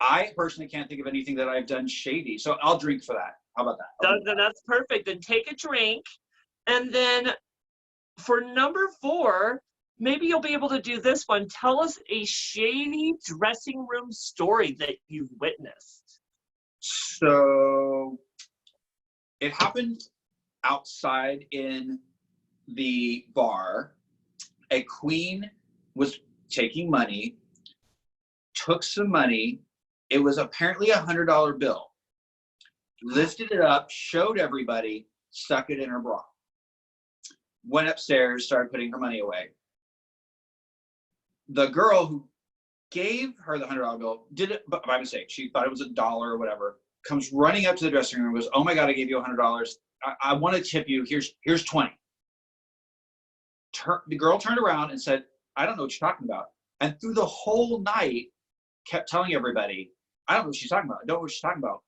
I personally can't think of anything that I've done shady. So I'll drink for that. How about that? Then that's perfect. Then take a drink. And then for number 4, maybe you'll be able to do this one. Tell us a shady dressing room story that you've witnessed. So it happened outside in the bar. A queen was taking money, took some money. It was apparently $100 bill. Lifted it up, showed everybody, stuck it in her bra. Went upstairs, started putting her money away. The girl who gave her the $100 bill did it by mistake. She thought it was $1 or whatever. Comes running up to the dressing room and goes, "Oh my God, I gave you $100. I want to tip you. Here's 20." The girl turned around and said, "I don't know what you're talking about." And through the whole night, kept telling everybody, "I don't know what she's talking about. I don't know what she's talking about."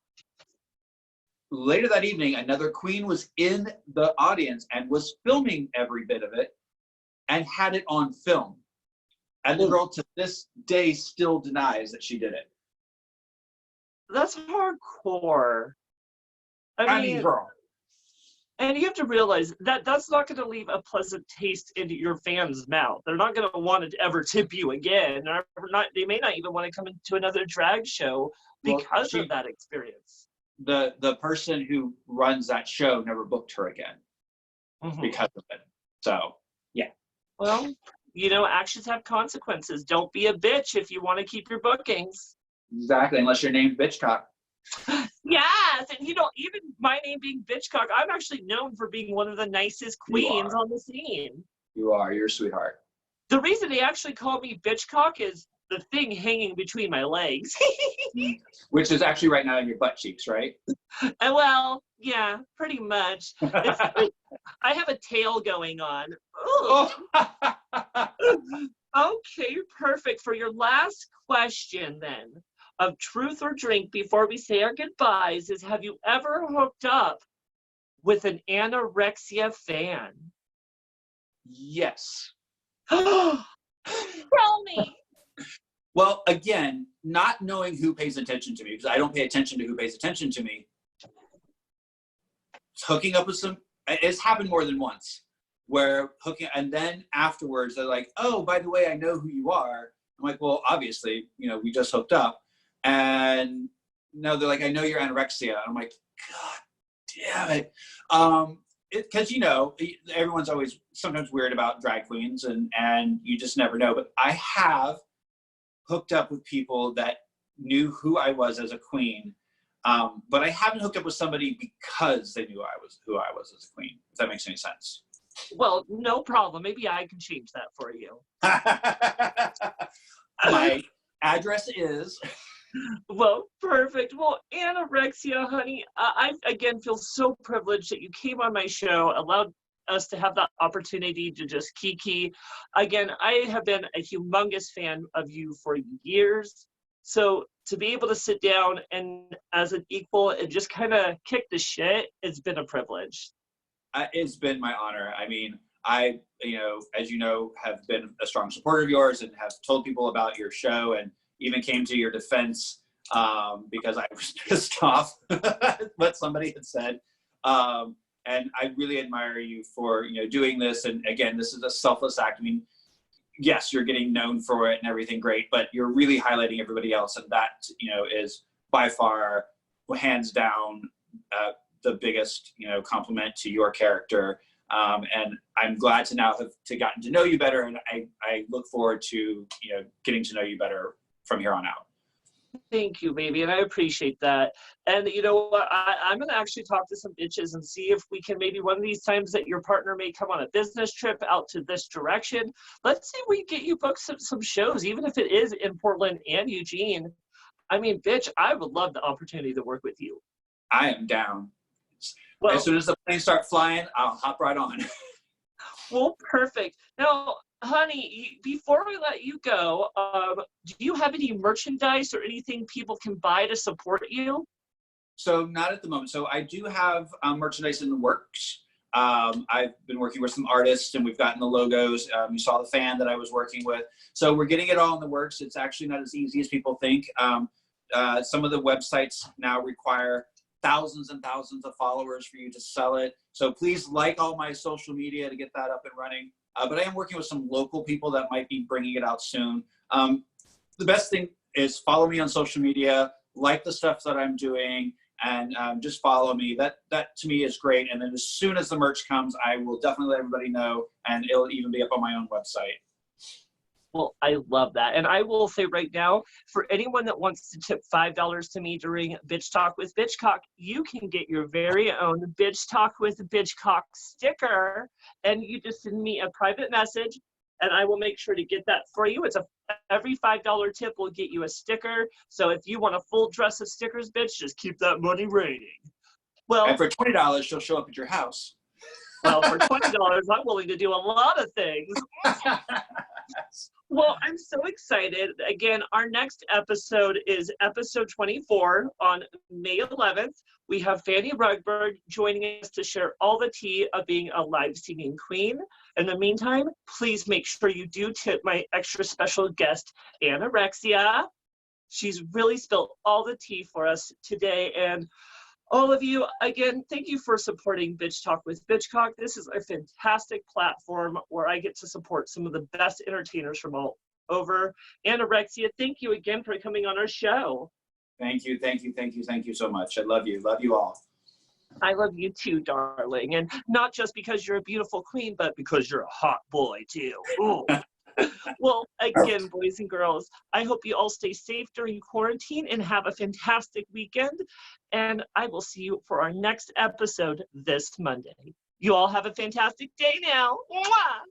Later that evening, another queen was in the audience and was filming every bit of it and had it on film. And the girl to this day still denies that she did it. That's hardcore. I mean, girl. And you have to realize that that's not going to leave a pleasant taste into your fans' mouth. They're not going to want to ever tip you again. Or not, they may not even want to come into another drag show because of that experience. The person who runs that show never booked her again because of it. So, yeah. Well, actions have consequences. Don't be a bitch if you want to keep your bookings. Exactly, unless you're named Bitchcock. Yes, and even my name being Bitchcock, I'm actually known for being one of the nicest queens on the scene. You're a sweetheart. The reason they actually call me Bitchcock is the thing hanging between my legs. Which is actually right now in your butt cheeks, right? Well, yeah, pretty much. I have a tail going on. Okay, perfect. For your last question then, of Truth or Drink before we say our goodbyes, is have you ever hooked up with an Anna Rexia fan? Yes. Tell me. Well, again, not knowing who pays attention to me, because I don't pay attention to who pays attention to me. Hooking up with it's happened more than once, where and then afterwards they're like, "Oh, by the way, I know who you are. I'm like, well, obviously, we just hooked up. And no, they're like, I know you're anorexia. I'm like, God damn it. Because, everyone's always sometimes weird about drag queens and you just never know. But I have hooked up with people that knew who I was as a queen. But I haven't hooked up with somebody because they knew who I was as a queen, if that makes any sense. Well, no problem. Maybe I can change that for you. My address is. Well, perfect. Well, Anna Rexia, honey, I again feel so privileged that you came on my show, allowed us to have that opportunity to just kiki. Again, I have been a humongous fan of you for years. So to be able to sit down and as an equal and just kind of kick the shit, it's been a privilege. It's been my honor. I mean, I, as you know, have been a strong supporter of yours and have told people about your show and even came to your defense because I was pissed off what somebody had said. And I really admire you for, doing this. And again, this is a selfless act. I mean, yes, you're getting known for it and everything great, but you're really highlighting everybody else. And that, is by far, hands down, the biggest, compliment to your character. And I'm glad to now have gotten to know you better. And I look forward to, getting to know you better from here on out. Thank you, baby, and I appreciate that. And you know what? I'm going to actually talk to some bitches and see if we can maybe one of these times that your partner may come on a business trip out to this direction. Let's see if we can get you booked some shows, even if it is in Portland and Eugene. I mean, bitch, I would love the opportunity to work with you. I am down. Well, as soon as the planes start flying, I'll hop right on. Well, perfect. Now, honey, before we let you go, do you have any merchandise or anything people can buy to support you? So not at the moment. So I do have merchandise in the works. I've been working with some artists and we've gotten the logos. You saw the fan that I was working with. So we're getting it all in the works. It's actually not as easy as people think. Some of the websites now require thousands and thousands of followers for you to sell it. So please like all my social media to get that up and running. But I am working with some local people that might be bringing it out soon. The best thing is follow me on social media, like the stuff that I'm doing, and just follow me. That to me is great. And then as soon as the merch comes, I will definitely let everybody know, and it'll even be up on my own website. Well, I love that. And I will say right now, for anyone that wants to tip $5 to me during Bitch Talk with Bitchcock, you can get your very own Bitch Talk with Bitchcock sticker. And you just send me a private message, and I will make sure to get that for you. Every $5 tip will get you a sticker. So if you want a full dress of stickers, bitch, just keep that money raining. Well, and for $20, she'll show up at your house. Well, for $20, I'm willing to do a lot of things. Well, I'm so excited. Again, our next episode is episode 24 on May 11th. We have Fanny Rugberg joining us to share all the tea of being a live singing queen. In the meantime, please make sure you do tip my extra special guest, Anna Rexia. She's really spilled all the tea for us today. And all of you, again, thank you for supporting Bitch Talk with Bitchcock. This is a fantastic platform where I get to support some of the best entertainers from all over. Anna Rexia, thank you again for coming on our show. Thank you, thank you, thank you, thank you so much. I love you. Love you all. I love you too, darling. And not just because you're a beautiful queen, but because you're a hot boy too. Ooh. Well, again, boys and girls, I hope you all stay safe during quarantine and have a fantastic weekend. And I will see you for our next episode this Monday. You all have a fantastic day now. Mwah!